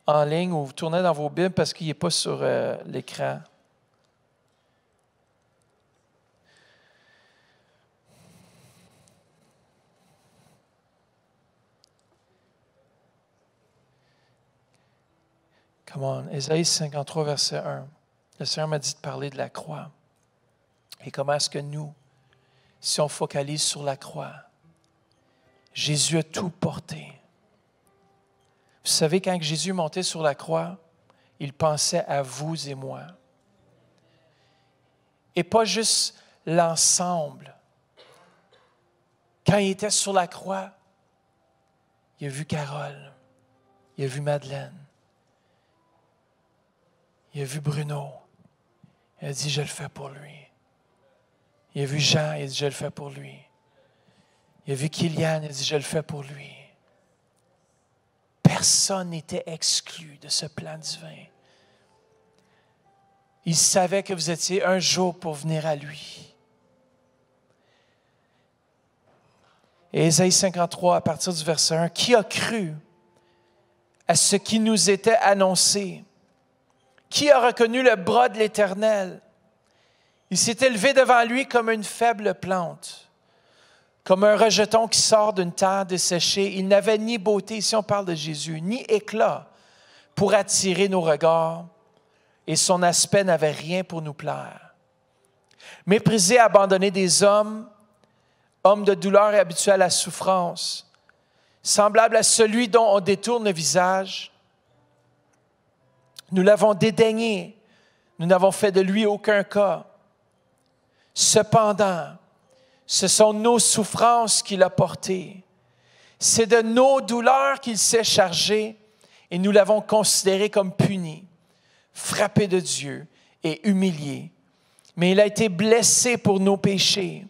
en ligne, ou vous tournez dans vos Bibles parce qu'il n'est pas sur l'écran. Come on, Ésaïe 53, verset 1. Le Seigneur m'a dit de parler de la croix. Et comment est-ce que nous, si on focalise sur la croix, Jésus a tout porté. Vous savez, quand Jésus montait sur la croix, il pensait à vous et moi. Et pas juste l'ensemble. Quand il était sur la croix, il a vu Carole, il a vu Madeleine, il a vu Bruno. Il a dit, je le fais pour lui. Il a vu Jean, il a dit, je le fais pour lui. Il a vu Kylian, il a dit, je le fais pour lui. Personne n'était exclu de ce plan divin. Il savait que vous étiez un jour pour venir à lui. Et Ésaïe 53, à partir du verset 1, « Qui a cru à ce qui nous était annoncé? Qui a reconnu le bras de l'Éternel? Il s'est élevé devant lui comme une faible plante, comme un rejeton qui sort d'une terre desséchée. Il n'avait ni beauté, ici on parle de Jésus, ni éclat pour attirer nos regards, et son aspect n'avait rien pour nous plaire. Méprisé, abandonné des hommes, homme de douleur et habitué à la souffrance, semblable à celui dont on détourne le visage, nous l'avons dédaigné, nous n'avons fait de lui aucun cas. Cependant, ce sont nos souffrances qu'il a portées. C'est de nos douleurs qu'il s'est chargé et nous l'avons considéré comme puni, frappé de Dieu et humilié. Mais il a été blessé pour nos péchés,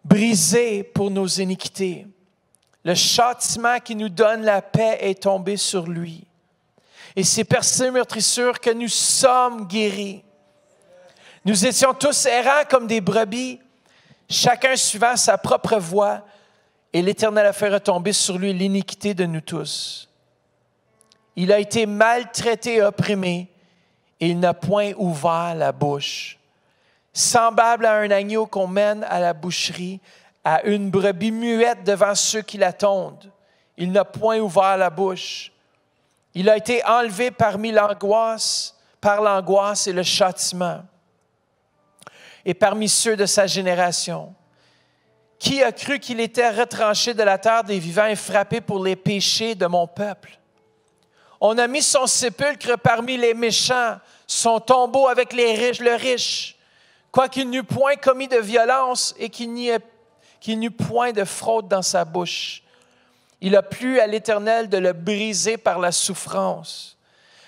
brisé pour nos iniquités. Le châtiment qui nous donne la paix est tombé sur lui. Et c'est par ses meurtrissures que nous sommes guéris. Nous étions tous errants comme des brebis, chacun suivant sa propre voie, et l'Éternel a fait retomber sur lui l'iniquité de nous tous. Il a été maltraité et opprimé, et il n'a point ouvert la bouche. Semblable à un agneau qu'on mène à la boucherie, à une brebis muette devant ceux qui la tondent. Il n'a point ouvert la bouche. Il a été enlevé par l'angoisse et le châtiment. Et parmi ceux de sa génération, qui a cru qu'il était retranché de la terre des vivants et frappé pour les péchés de mon peuple? On a mis son sépulcre parmi les méchants, son tombeau avec le riche, quoiqu'il n'eût point commis de violence et qu'il n'eût point de fraude dans sa bouche. Il a plu à l'Éternel de le briser par la souffrance.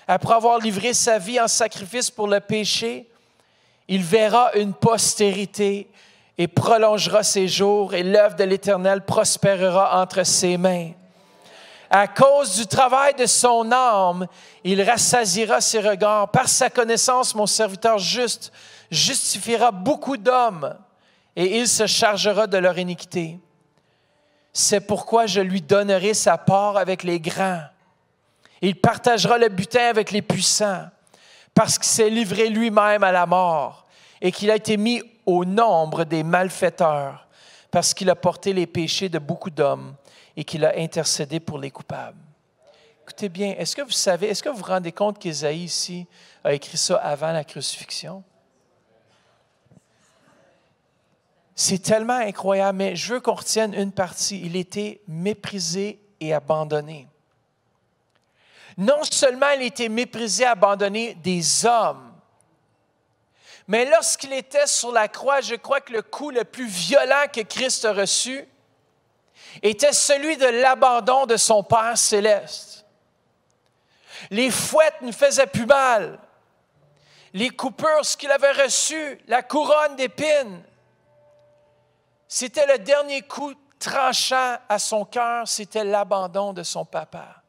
Après avoir livré sa vie en sacrifice pour le péché, il verra une postérité et prolongera ses jours, et l'œuvre de l'Éternel prospérera entre ses mains. À cause du travail de son âme, il rassasiera ses regards. Par sa connaissance, mon serviteur juste justifiera beaucoup d'hommes, et il se chargera de leur iniquité. C'est pourquoi je lui donnerai sa part avec les grands. Il partagera le butin avec les puissants, parce qu'il s'est livré lui-même à la mort et qu'il a été mis au nombre des malfaiteurs, parce qu'il a porté les péchés de beaucoup d'hommes et qu'il a intercédé pour les coupables. Écoutez bien, est-ce que vous vous rendez compte qu'Ésaïe ici a écrit ça avant la crucifixion? C'est tellement incroyable, mais je veux qu'on retienne une partie. Il était méprisé et abandonné. Non seulement il était méprisé et abandonné des hommes, mais lorsqu'il était sur la croix, je crois que le coup le plus violent que Christ a reçu était celui de l'abandon de son Père céleste. Les fouettes ne faisaient plus mal. Les coupures, ce qu'il avait reçu, la couronne d'épines, c'était le dernier coup tranchant à son cœur, c'était l'abandon de son papa.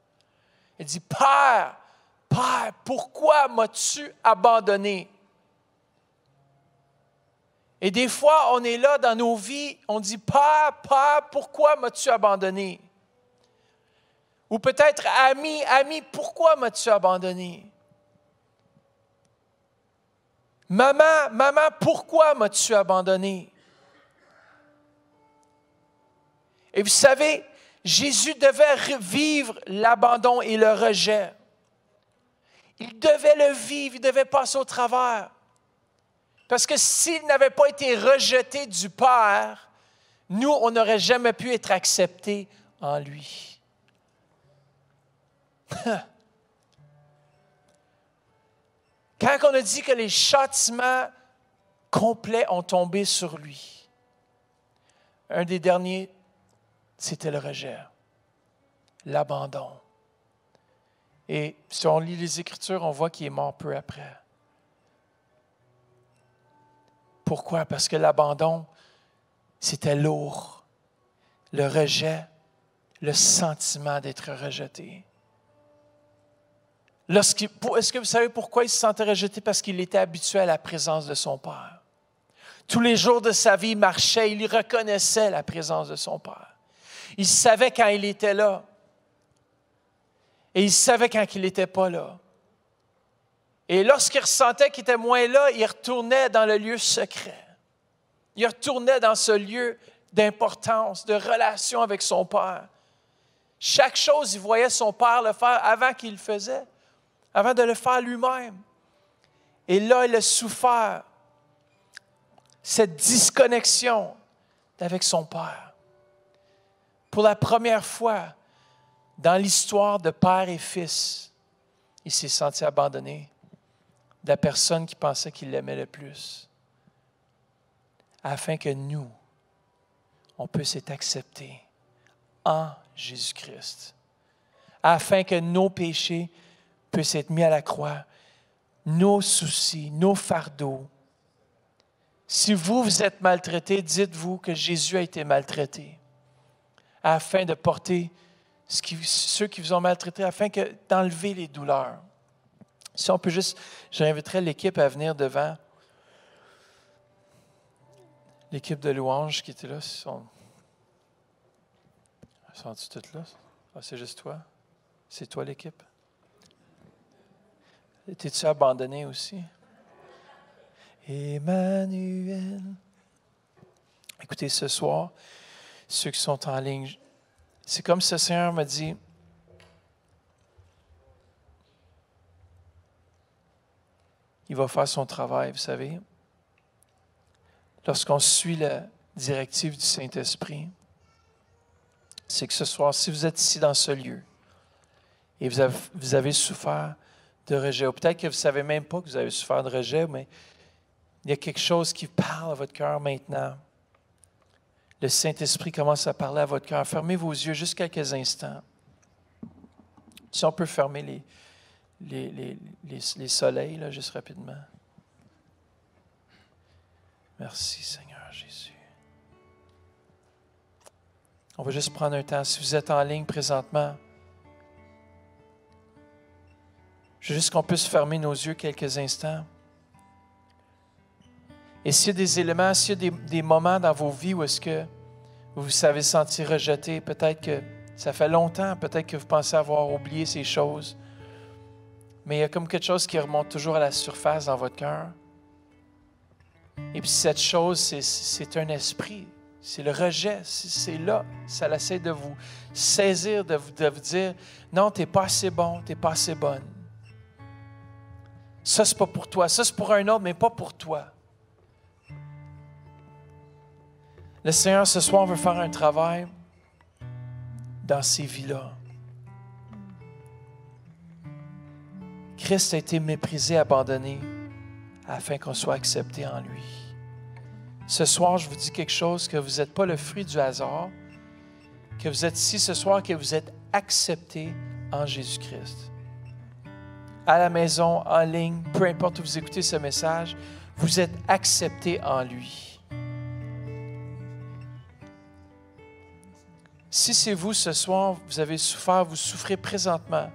Il dit, « Père, Père, pourquoi m'as-tu abandonné? » Et des fois, on est là dans nos vies, on dit, « Père, Père, pourquoi m'as-tu abandonné? » Ou peut-être, « Ami, ami, pourquoi m'as-tu abandonné? » « Maman, maman, pourquoi m'as-tu abandonné? » Et vous savez, Jésus devait vivre l'abandon et le rejet. Il devait le vivre, il devait passer au travers. Parce que s'il n'avait pas été rejeté du Père, nous, on n'aurait jamais pu être acceptés en lui. Quand on a dit que les châtiments complets ont tombé sur lui, un des derniers, c'était le rejet, l'abandon. Et si on lit les Écritures, on voit qu'il est mort peu après. Pourquoi? Parce que l'abandon, c'était lourd. Le rejet, le sentiment d'être rejeté. Est-ce que vous savez pourquoi il se sentait rejeté? Parce qu'il était habitué à la présence de son Père. Tous les jours de sa vie, il marchait, il reconnaissait la présence de son Père. Il savait quand il était là. Et il savait quand il n'était pas là. Et lorsqu'il ressentait qu'il était moins là, il retournait dans le lieu secret. Il retournait dans ce lieu d'importance, de relation avec son Père. Chaque chose, il voyait son Père le faire avant qu'il le faisait, avant de le faire lui-même. Et là, il a souffert cette disconnexion avec son Père. Pour la première fois dans l'histoire de père et fils, il s'est senti abandonné de la personne qui pensait qu'il l'aimait le plus, afin que nous, on puisse être acceptés en Jésus-Christ, afin que nos péchés puissent être mis à la croix, nos soucis, nos fardeaux. Si vous êtes maltraité, dites-vous que Jésus a été maltraité, afin de porter ceux qui vous ont maltraité, afin d'enlever les douleurs. Si on peut juste, j'inviterais l'équipe à venir devant. L'équipe de louanges qui était là, sont-ils toutes là? Ah, c'est juste toi? C'est toi l'équipe? T'es-tu abandonné aussi? Emmanuel. Écoutez, ce soir, ceux qui sont en ligne, c'est comme ce Seigneur m'a dit, il va faire son travail, vous savez. Lorsqu'on suit la directive du Saint-Esprit, c'est que ce soir, si vous êtes ici dans ce lieu et vous avez souffert de rejet, ou peut-être que vous ne savez même pas que vous avez souffert de rejet, mais il y a quelque chose qui parle à votre cœur maintenant. Le Saint-Esprit commence à parler à votre cœur. Fermez vos yeux juste quelques instants. Si on peut fermer les soleils, là, juste rapidement. Merci, Seigneur Jésus. On va juste prendre un temps. Si vous êtes en ligne présentement, je veux juste qu'on puisse fermer nos yeux quelques instants. Et s'il y a des éléments, s'il y a des moments dans vos vies où est-ce que vous vous avez senti rejeté, peut-être que ça fait longtemps, peut-être que vous pensez avoir oublié ces choses, mais il y a comme quelque chose qui remonte toujours à la surface dans votre cœur. Et puis cette chose, c'est un esprit, c'est le rejet, c'est là, ça essaie de vous saisir, de vous dire, non, tu n'es pas assez bon, tu n'es pas assez bonne. Ça, c'est pas pour toi, ça, c'est pour un autre, mais pas pour toi. Le Seigneur, ce soir, veut faire un travail dans ces vies-là. Christ a été méprisé, abandonné, afin qu'on soit accepté en lui. Ce soir, je vous dis quelque chose, que vous n'êtes pas le fruit du hasard, que vous êtes ici ce soir, que vous êtes accepté en Jésus-Christ. À la maison, en ligne, peu importe où vous écoutez ce message, vous êtes accepté en lui. Si c'est vous ce soir, vous avez souffert, vous souffrez présentement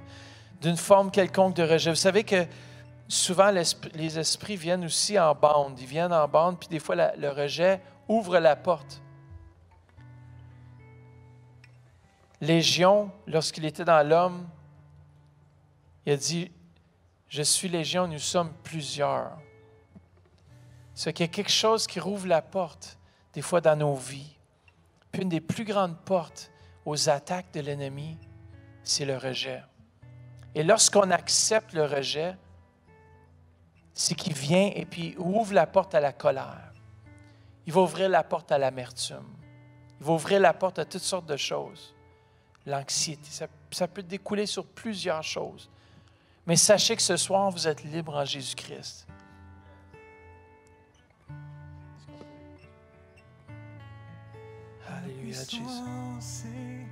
d'une forme quelconque de rejet. Vous savez que souvent, les esprits viennent aussi en bande. Ils viennent en bande, puis des fois, le rejet ouvre la porte. Légion, lorsqu'il était dans l'homme, il a dit, « Je suis Légion, nous sommes plusieurs. » C'est qu'il y a quelque chose qui rouvre la porte, des fois dans nos vies. Puis une des plus grandes portes aux attaques de l'ennemi, c'est le rejet. Et lorsqu'on accepte le rejet, c'est qu'il vient et puis il ouvre la porte à la colère. Il va ouvrir la porte à l'amertume. Il va ouvrir la porte à toutes sortes de choses. L'anxiété, ça peut découler sur plusieurs choses. Mais sachez que ce soir, vous êtes libre en Jésus-Christ. Alléluia, Jésus.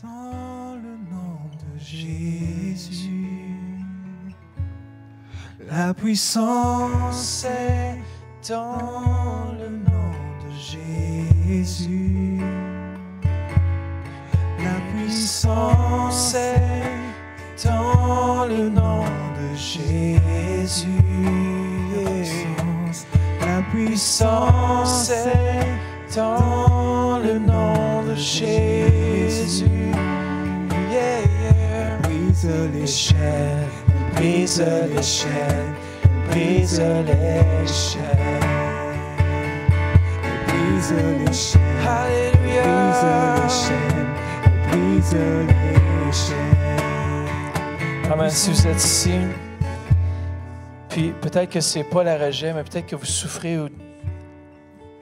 Dans le nom de Jésus, la puissance est dans le nom de Jésus. La puissance est dans le nom de Jésus. La puissance est Dans le nom de Jésus. Yeah, yeah. brise les chaînes, Brise les chaînes, brise les chaînes. brise les chaînes, brise Alléluia. les chaînes, brise les chaînes. Amen. Si vous êtes ici, puis peut-être que c'est pas le rejet, mais peut-être que vous souffrez, ou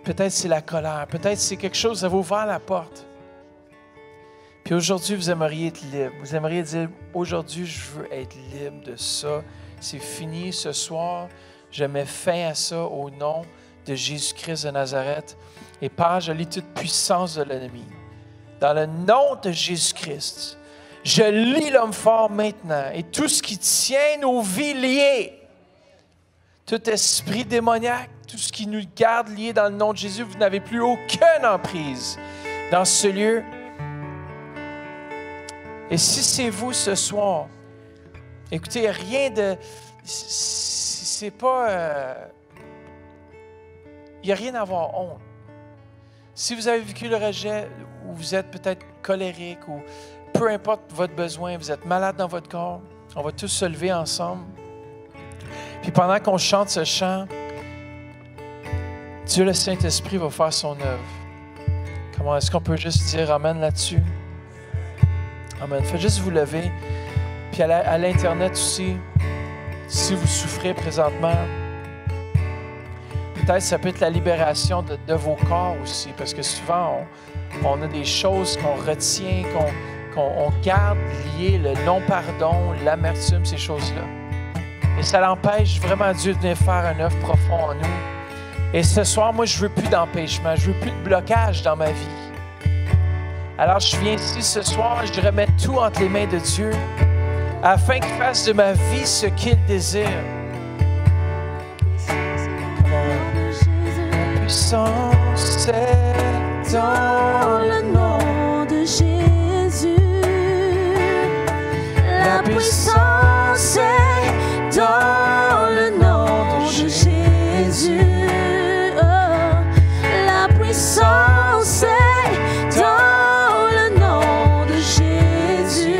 peut-être c'est la colère, peut-être c'est quelque chose, ça vous ouvre la porte. Puis aujourd'hui, vous aimeriez être libre. Vous aimeriez dire, aujourd'hui, je veux être libre de ça. C'est fini ce soir. Je mets fin à ça au nom de Jésus-Christ de Nazareth. Et Père, je lis toute puissance de l'ennemi. Dans le nom de Jésus-Christ, je lis l'homme fort maintenant et tout ce qui tient nos vies liées. Tout esprit démoniaque, tout ce qui nous garde liés dans le nom de Jésus, vous n'avez plus aucune emprise dans ce lieu. Et si c'est vous ce soir, écoutez, il n'y a rien de... C'est pas... Il n'y a rien à avoir honte. Si vous avez vécu le rejet, ou vous êtes peut-être colérique, ou peu importe votre besoin, vous êtes malade dans votre corps, on va tous se lever ensemble. Puis pendant qu'on chante ce chant, Dieu le Saint-Esprit va faire son œuvre. Comment est-ce qu'on peut juste dire Amen là-dessus? Amen. Faites juste vous lever. Puis à l'Internet aussi, si vous souffrez présentement, peut-être ça peut être la libération de vos corps aussi, parce que souvent, on a des choses qu'on retient, qu'on garde liées, le non-pardon, l'amertume, ces choses-là. Et ça l'empêche vraiment Dieu de venir faire un œuvre profond en nous. Et ce soir, moi, je ne veux plus d'empêchement, je ne veux plus de blocage dans ma vie. Alors, je viens ici ce soir, je remets tout entre les mains de Dieu, afin qu'il fasse de ma vie ce qu'il désire. La puissance est dans le nom de Jésus. La puissance est dans le nom de Jésus. Oh, la puissance est dans le nom de Jésus.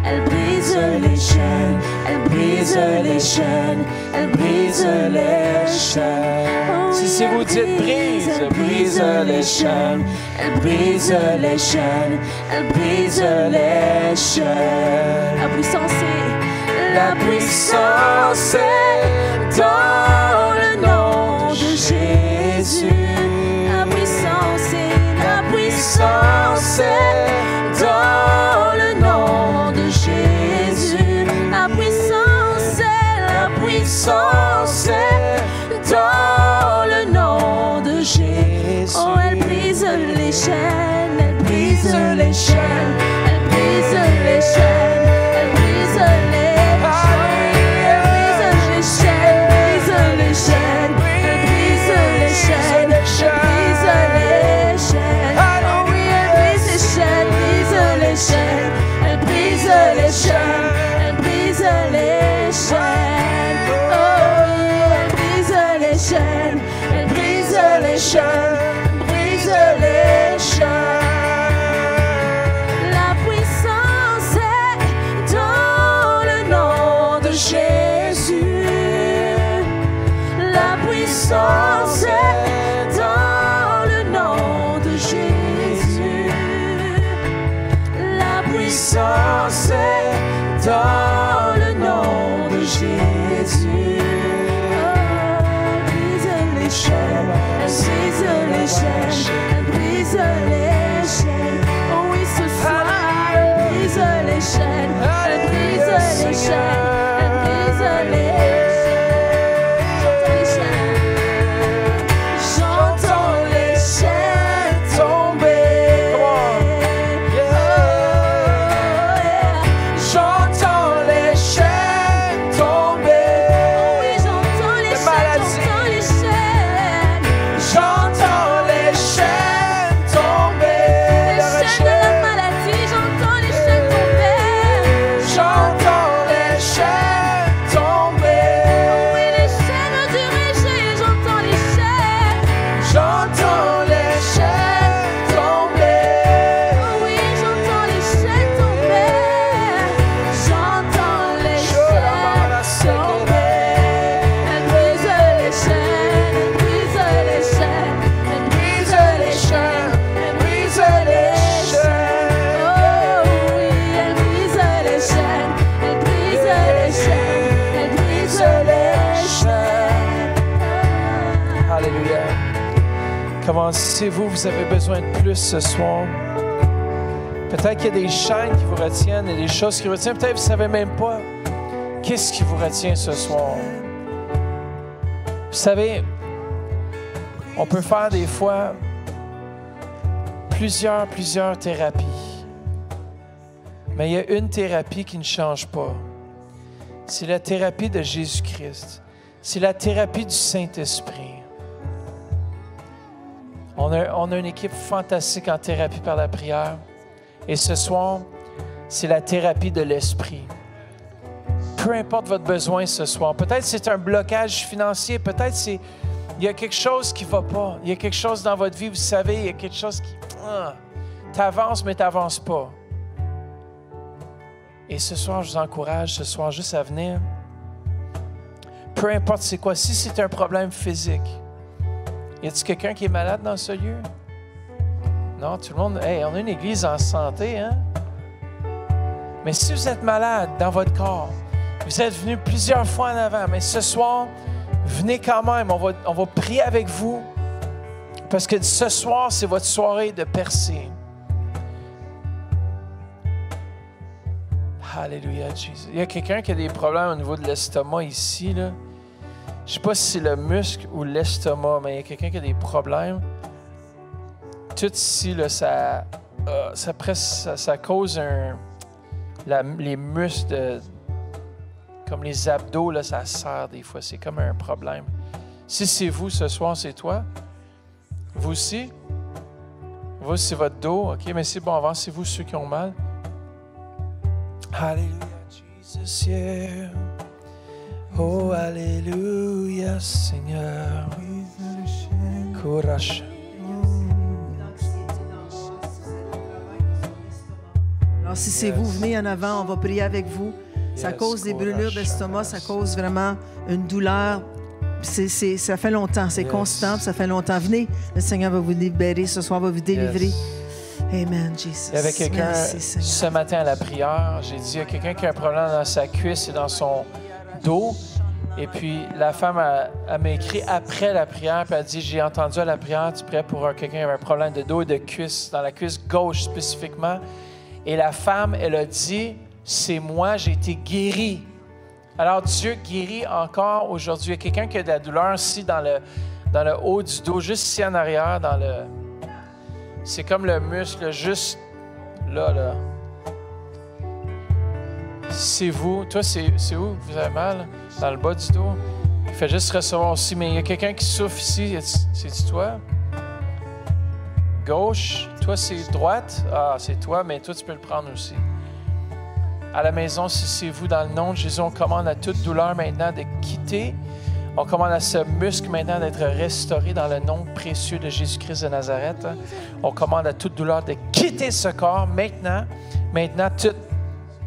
Elle brise les chaînes, elle brise les chaînes, elle brise les chaînes. Si c'est vous dites brise, brise les chaînes, elle brise les chaînes, elle brise les chaînes. La puissance est dans le nom de Jésus. La puissance est dans le nom de Jésus. La puissance est dans le nom de Jésus. Oh, elle brise les chaînes, elle brise les chaînes, elle brise les chaînes, elle brise les chaînes, elle brise les chaînes, elle brise les chaînes. Oh oui, elle brise les chaînes, brise les chaînes, elle brise les chaînes, elle brise les chaînes. Oh oui, elle brise les chaînes, elle brise les chaînes, brise les chaînes. La puissance est dans le nom de Jésus. La puissance est dans le nom de Jésus. La puissance est dans le nom de Jésus. Oh, brise les chaînes, elle brise les chaînes, elle brise les chaînes. Oh oui, ce soir, elle brise les chaînes, elle brise les chaînes, elle brise les chaînes. J'entends les chaînes tomber. J'entends les chaînes tomber. Oh oui, j'entends les chaînes, j'entends les chaînes. J'entends les chaînes tomber. Comment si vous avez besoin de plus ce soir. Peut-être qu'il y a des chaînes qui vous retiennent et des choses qui vous retiennent. Peut-être que vous ne savez même pas qu'est-ce qui vous retient ce soir. Vous savez, on peut faire des fois plusieurs thérapies. Mais il y a une thérapie qui ne change pas. C'est la thérapie de Jésus-Christ. C'est la thérapie du Saint-Esprit. On a une équipe fantastique en thérapie par la prière. Et ce soir, c'est la thérapie de l'Esprit. Peu importe votre besoin ce soir. Peut-être c'est un blocage financier. Peut-être il y a quelque chose qui ne va pas. Il y a quelque chose dans votre vie, vous savez, il y a quelque chose qui... t'avances, mais tu n'avances pas. Et ce soir, je vous encourage, ce soir, juste à venir. Peu importe c'est quoi. Si c'est un problème physique, y a-t-il quelqu'un qui est malade dans ce lieu? Non, tout le monde... Hey, on a une église en santé, hein? Mais si vous êtes malade dans votre corps, vous êtes venu plusieurs fois en avant, mais ce soir, venez quand même. On va prier avec vous. Parce que ce soir, c'est votre soirée de percée. Alléluia, Jésus. Il y a quelqu'un qui a des problèmes au niveau de l'estomac ici, là. Je ne sais pas si c'est le muscle ou l'estomac, mais il y a quelqu'un qui a des problèmes. Tout ici, là, ça cause les muscles, comme les abdos, là, ça serre des fois. C'est comme un problème. Si c'est vous ce soir, c'est toi. Vous aussi? Vous, c'est votre dos. OK, mais c'est bon, avancez-vous ceux qui ont mal. Alléluia, Jesus, yeah. Oh, Alléluia, Seigneur. Courage. Alors, si c'est vous, venez en avant, on va prier avec vous. Ça cause des brûlures d'estomac, ça cause vraiment une douleur. Ça fait longtemps, c'est constant, ça fait longtemps. Venez, le Seigneur va vous libérer ce soir, va vous délivrer. Amen, Jesus. Il y avait quelqu'un ce matin à la prière, j'ai dit, il y a quelqu'un qui a un problème dans sa cuisse et dans son dos. Et puis, la femme m'a écrit après la prière, puis elle a dit, j'ai entendu à la prière, tu pries pour quelqu'un qui avait un problème de dos et de cuisse, dans la cuisse gauche spécifiquement. Et la femme, elle a dit, c'est moi, j'ai été guérie. Alors, Dieu guérit encore aujourd'hui. Il y a quelqu'un qui a de la douleur ici dans le haut du dos, juste ici en arrière, c'est comme le muscle, juste là. C'est vous. Toi, c'est où vous avez mal? Dans le bas du dos? Il fait juste recevoir aussi. Mais il y a quelqu'un qui souffre ici. C'est-tu toi? Gauche. Toi, c'est droite. Ah, c'est toi, mais toi, tu peux le prendre aussi. À la maison, si c'est vous, dans le nom de Jésus, on commande à toute douleur maintenant de quitter. On commande à ce muscle maintenant d'être restauré dans le nom précieux de Jésus-Christ de Nazareth. On commande à toute douleur de quitter ce corps maintenant. Maintenant,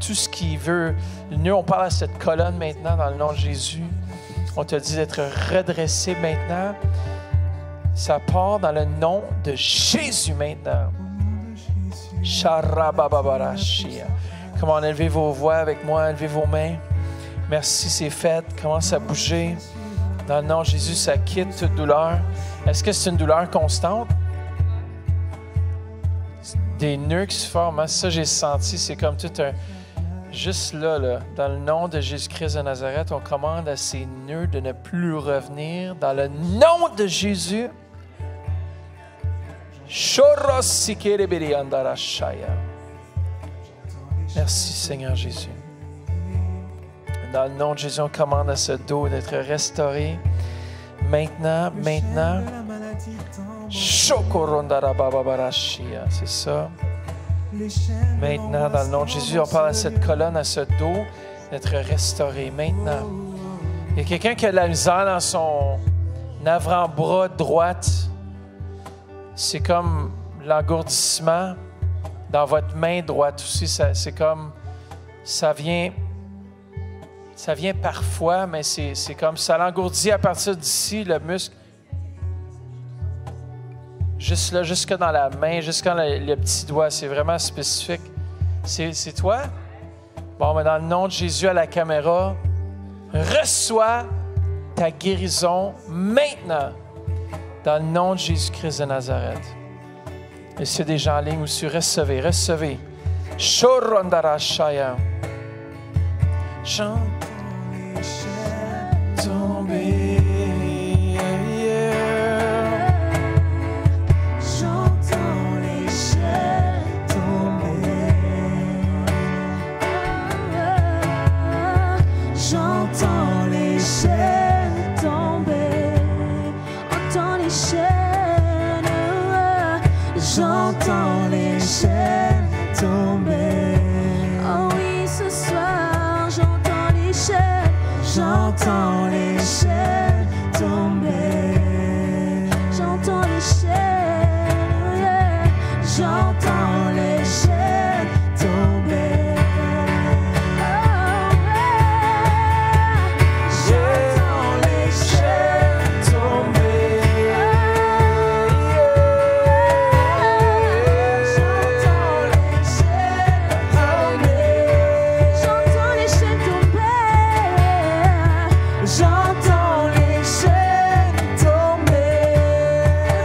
tout ce qui veut. Nous, on parle à cette colonne maintenant dans le nom de Jésus. On te dit d'être redressé maintenant. Ça part dans le nom de Jésus maintenant. Sharabababarashia. Comment élevez vos voix avec moi, élevez vos mains. Merci, c'est fait. Commence à bouger. Dans le nom de Jésus, ça quitte toute douleur. Est-ce que c'est une douleur constante? Des nœuds qui se forment. Hein? Ça, j'ai senti. C'est comme tout un... Juste là, dans le nom de Jésus-Christ de Nazareth, on commande à ces nœuds de ne plus revenir. Dans le nom de Jésus. Merci, Seigneur Jésus. Dans le nom de Jésus, on commande à ce dos d'être restauré. Maintenant. C'est ça. Maintenant, dans le nom de Jésus, on parle à cette colonne, à ce dos, d'être restauré. Maintenant. Il y a quelqu'un qui a de la misère dans son avant-bras droite. C'est comme l'engourdissement dans votre main droite aussi. C'est comme... Ça vient parfois, mais c'est comme ça l'engourdit à partir d'ici, le muscle. Juste là, jusque dans la main, jusqu'à le petit doigt. C'est vraiment spécifique. C'est toi? Bon, mais dans le nom de Jésus à la caméra, reçois ta guérison maintenant. Dans le nom de Jésus-Christ de Nazareth. Et s'il y a des gens en ligne aussi, recevez, recevez. Shorondarashaya. J'entends les chaînes tomber. J'entends les chaînes tomber. J'entends les chaînes tomber. Entends les chaînes. J'entends les chaînes tomber. Oh oui, ce soir, j'entends les chaînes. J'entends les chaînes tomber. J'entends les chaînes. Yeah. J'entends les chaînes tomber. Oh, yeah. J'entends les chaînes tomber. J'entends les chaînes tomber. J'entends les chaînes tomber. J'entends les chaînes tomber.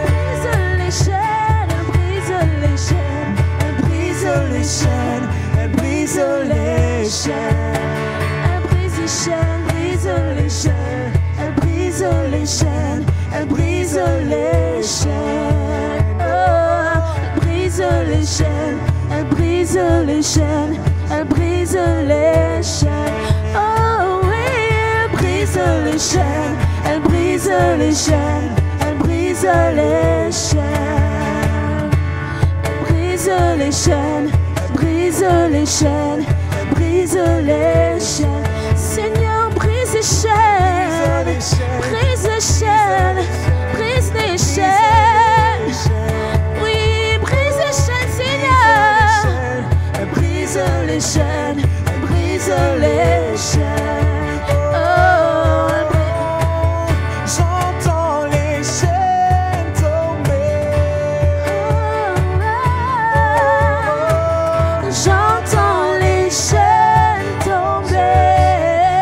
Elle brise les chaînes, elle brise les chaînes, elle brise les chaînes, elle brise les chaînes, brise les chaînes, elle brise les chaînes, elle brise les chaînes, elle brise les chaînes, elle brise les chaînes, elle brise les chaînes, oh oui, elle brise les chaînes, elle brise les chaînes, elle brise les chaînes, elle brise les chaînes, elle brise les chaînes, elle brise les chaînes, Seigneur, brise les chaînes, brise les chaînes, brise les chaînes, oui, brise les chaînes, Seigneur, elle brise les chaînes, elle brise les chaînes, oh, elle brise. J'entends les chaînes tomber. J'entends les chaînes tomber.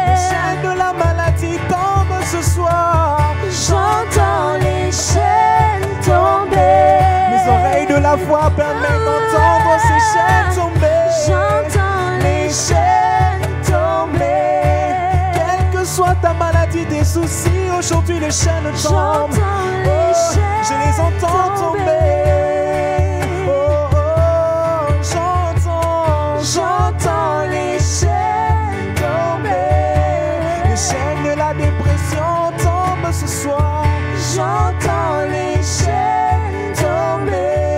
Les chaînes de la maladie tombent ce soir. J'entends les chaînes tomber. Mes oreilles de la voix permettent d'entendre ces chaînes tomber. J'entends les chaînes tomber. Quelle que soit ta maladie, tes soucis, aujourd'hui les chaînes tombent. J'entends les chaînes Je les entends tomber. Oh, oh, j'entends les chaînes tomber. les chaînes de la dépression tombent ce soir. J'entends les chaînes tomber.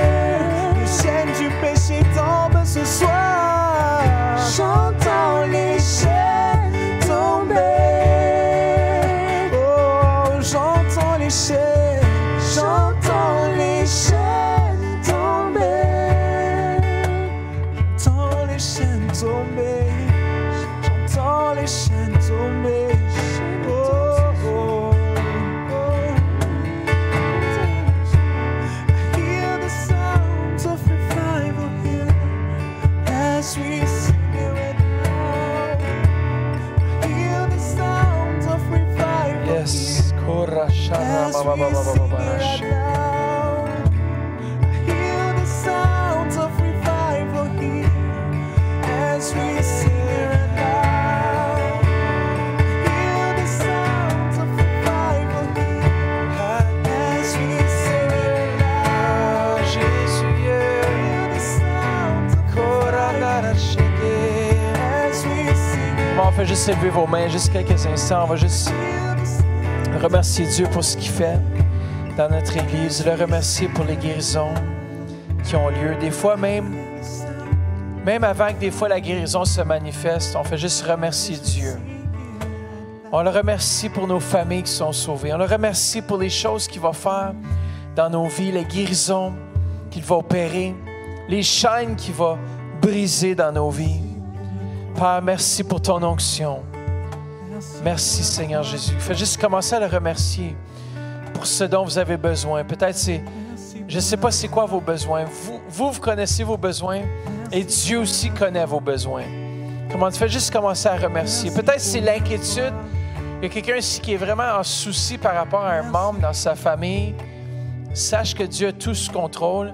Les chaînes du péché tombent ce soir. J'entends les chaînes tomber. Oh, j'entends les chaînes. J'entends les chaînes tomber. J'entends les chaînes tomber. J'entends les chaînes tomber. Oh, oh, oh. I hear the sounds of revival here as we sing it right now. I hear the sounds of revival Yes. here Korashara as we baba baba sing baba it right barash. now. I hear the sounds of revival here as we sing it right now. I hear the sounds of revival here as we sing it right now. Jésus, I hear the sounds of Korandarashike. as we sing it. Bon, on fait juste élever vos mains, juste quelques instants. On va juste Hear the sounds remercier Dieu pour ce qu'il fait dans notre Église. Le remercier pour les guérisons qui ont lieu. Des fois, même avant que des fois la guérison se manifeste, on fait juste remercier Dieu. On le remercie pour nos familles qui sont sauvées. On le remercie pour les choses qu'il va faire dans nos vies, les guérisons qu'il va opérer, les chaînes qu'il va briser dans nos vies. Père, merci pour ton onction. Merci Seigneur Jésus. Faites juste commencer à le remercier pour ce dont vous avez besoin. Peut-être c'est, je ne sais pas c'est quoi vos besoins. Vous connaissez vos besoins et Dieu aussi connaît vos besoins. Comment tu fais juste commencer à remercier. Peut-être c'est l'inquiétude. Il y a quelqu'un ici qui est vraiment en souci par rapport à un membre dans sa famille. Sache que Dieu a tout sous contrôle.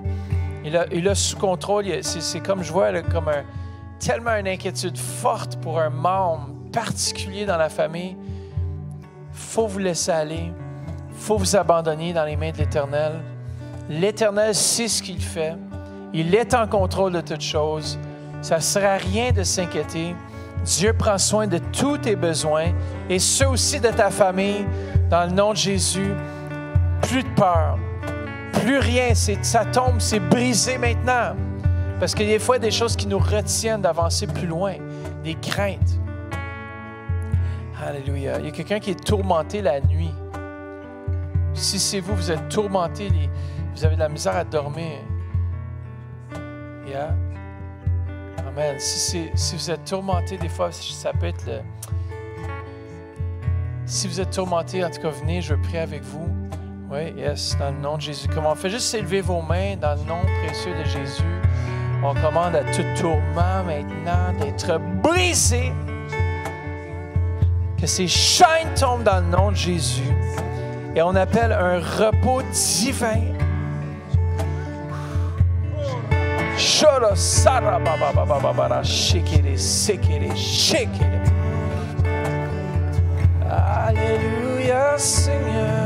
Il a sous contrôle. C'est comme je vois, là, comme tellement une inquiétude forte pour un membre particulier dans la famille. Il faut vous laisser aller. Il faut vous abandonner dans les mains de l'Éternel. L'Éternel sait ce qu'il fait. Il est en contrôle de toutes choses. Ça ne sert à rien de s'inquiéter. Dieu prend soin de tous tes besoins et ceux aussi de ta famille. Dans le nom de Jésus, plus de peur, plus rien. Ça tombe, c'est brisé maintenant. Parce qu'il y a des fois des choses qui nous retiennent d'avancer plus loin, des craintes. Alléluia. Il y a quelqu'un qui est tourmenté la nuit. Si c'est vous, vous êtes tourmenté, vous avez de la misère à dormir. Yeah. Amen. Si vous êtes tourmenté, des fois, ça peut être Si vous êtes tourmenté, en tout cas, venez, je veux prier avec vous. Oui, yes, dans le nom de Jésus. Comment on fait juste élever vos mains dans le nom précieux de Jésus. On commande à tout tourment maintenant d'être brisé. Que ces chaînes tombent dans le nom de Jésus. Et on appelle un repos divin. Alléluia, Seigneur.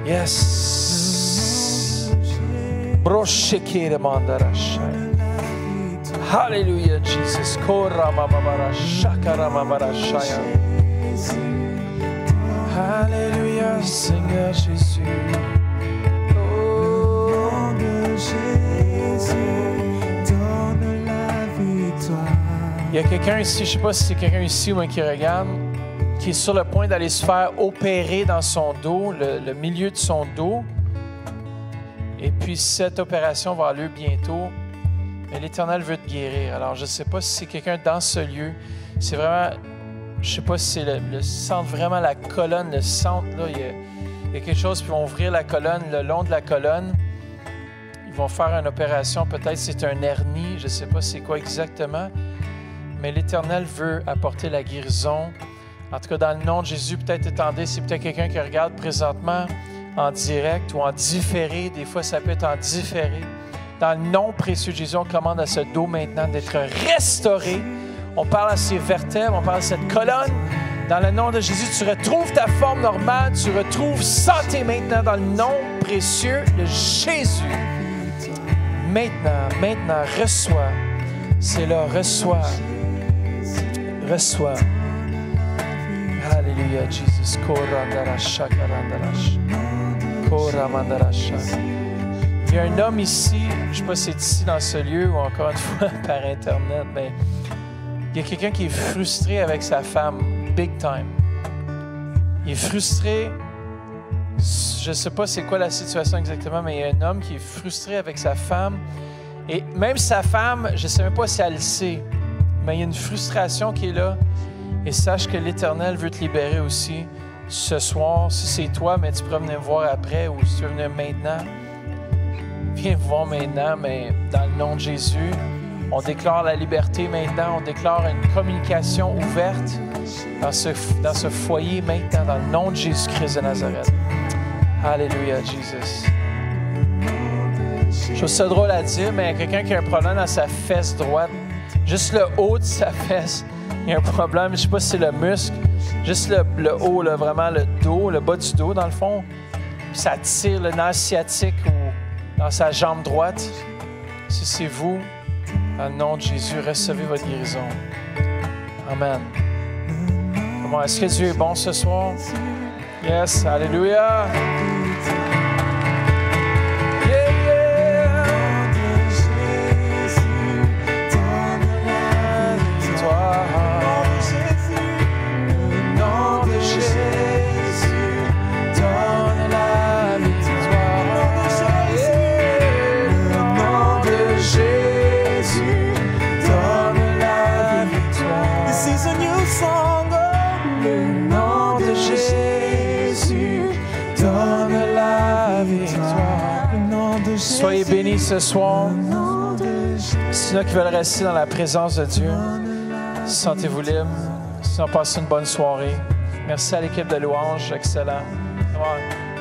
Yes. Hallelujah, Jesus. Alléluia, Seigneur Jésus. Nom de Jésus, donne la victoire. Il y a quelqu'un ici, je ne sais pas si c'est quelqu'un ici ou un qui regarde, qui est sur le point d'aller se faire opérer dans son dos, le milieu de son dos. Et puis cette opération va avoir lieu bientôt. Mais l'Éternel veut te guérir. Alors je ne sais pas si c'est quelqu'un dans ce lieu. C'est vraiment... Je ne sais pas si c'est le centre, vraiment la colonne, le centre, là, il y a quelque chose, puis ils vont ouvrir la colonne, le long de la colonne. Ils vont faire une opération, peut-être c'est un hernie, je ne sais pas c'est quoi exactement, mais l'Éternel veut apporter la guérison. En tout cas, dans le nom de Jésus, peut-être étendez, c'est peut-être quelqu'un qui regarde présentement en direct ou en différé, des fois ça peut être en différé. Dans le nom précieux de Jésus, on commande à ce dos maintenant d'être restauré. On parle à ces vertèbres, on parle à cette colonne. Dans le nom de Jésus, tu retrouves ta forme normale, tu retrouves santé maintenant dans le nom précieux de Jésus. Maintenant, reçois. C'est là, reçois. Reçois. Alléluia, Jesus. Il y a un homme ici, je ne sais pas si c'est ici dans ce lieu ou encore une fois par Internet, mais il y a quelqu'un qui est frustré avec sa femme, big time. Il est frustré, je ne sais pas c'est quoi la situation exactement, mais il y a un homme qui est frustré avec sa femme. Et même sa femme, je ne sais même pas si elle le sait, mais il y a une frustration qui est là. Et sache que l'Éternel veut te libérer aussi ce soir. Si c'est toi, mais tu pourras venir me voir après ou si tu veux venir maintenant, viens me voir maintenant, mais dans le nom de Jésus. On déclare la liberté maintenant. On déclare une communication ouverte dans ce foyer maintenant, dans le nom de Jésus-Christ de Nazareth. Alléluia, Jesus. Je trouve ça drôle à dire, mais il y a quelqu'un qui a un problème dans sa fesse droite. Juste le haut de sa fesse, il y a un problème. Je ne sais pas si c'est le muscle. Juste le haut, là, vraiment le dos, le bas du dos, dans le fond. Puis ça tire le nerf sciatique ou dans sa jambe droite. Si c'est vous, dans le nom de Jésus, recevez votre guérison. Amen. Comment est-ce que Dieu est bon ce soir? Yes, alléluia. Soyez bénis ce soir. S'il y en a qui veulent rester dans la présence de Dieu, sentez-vous libre. Continuons à passer une bonne soirée. Merci à l'équipe de louanges. Excellent. Ouais.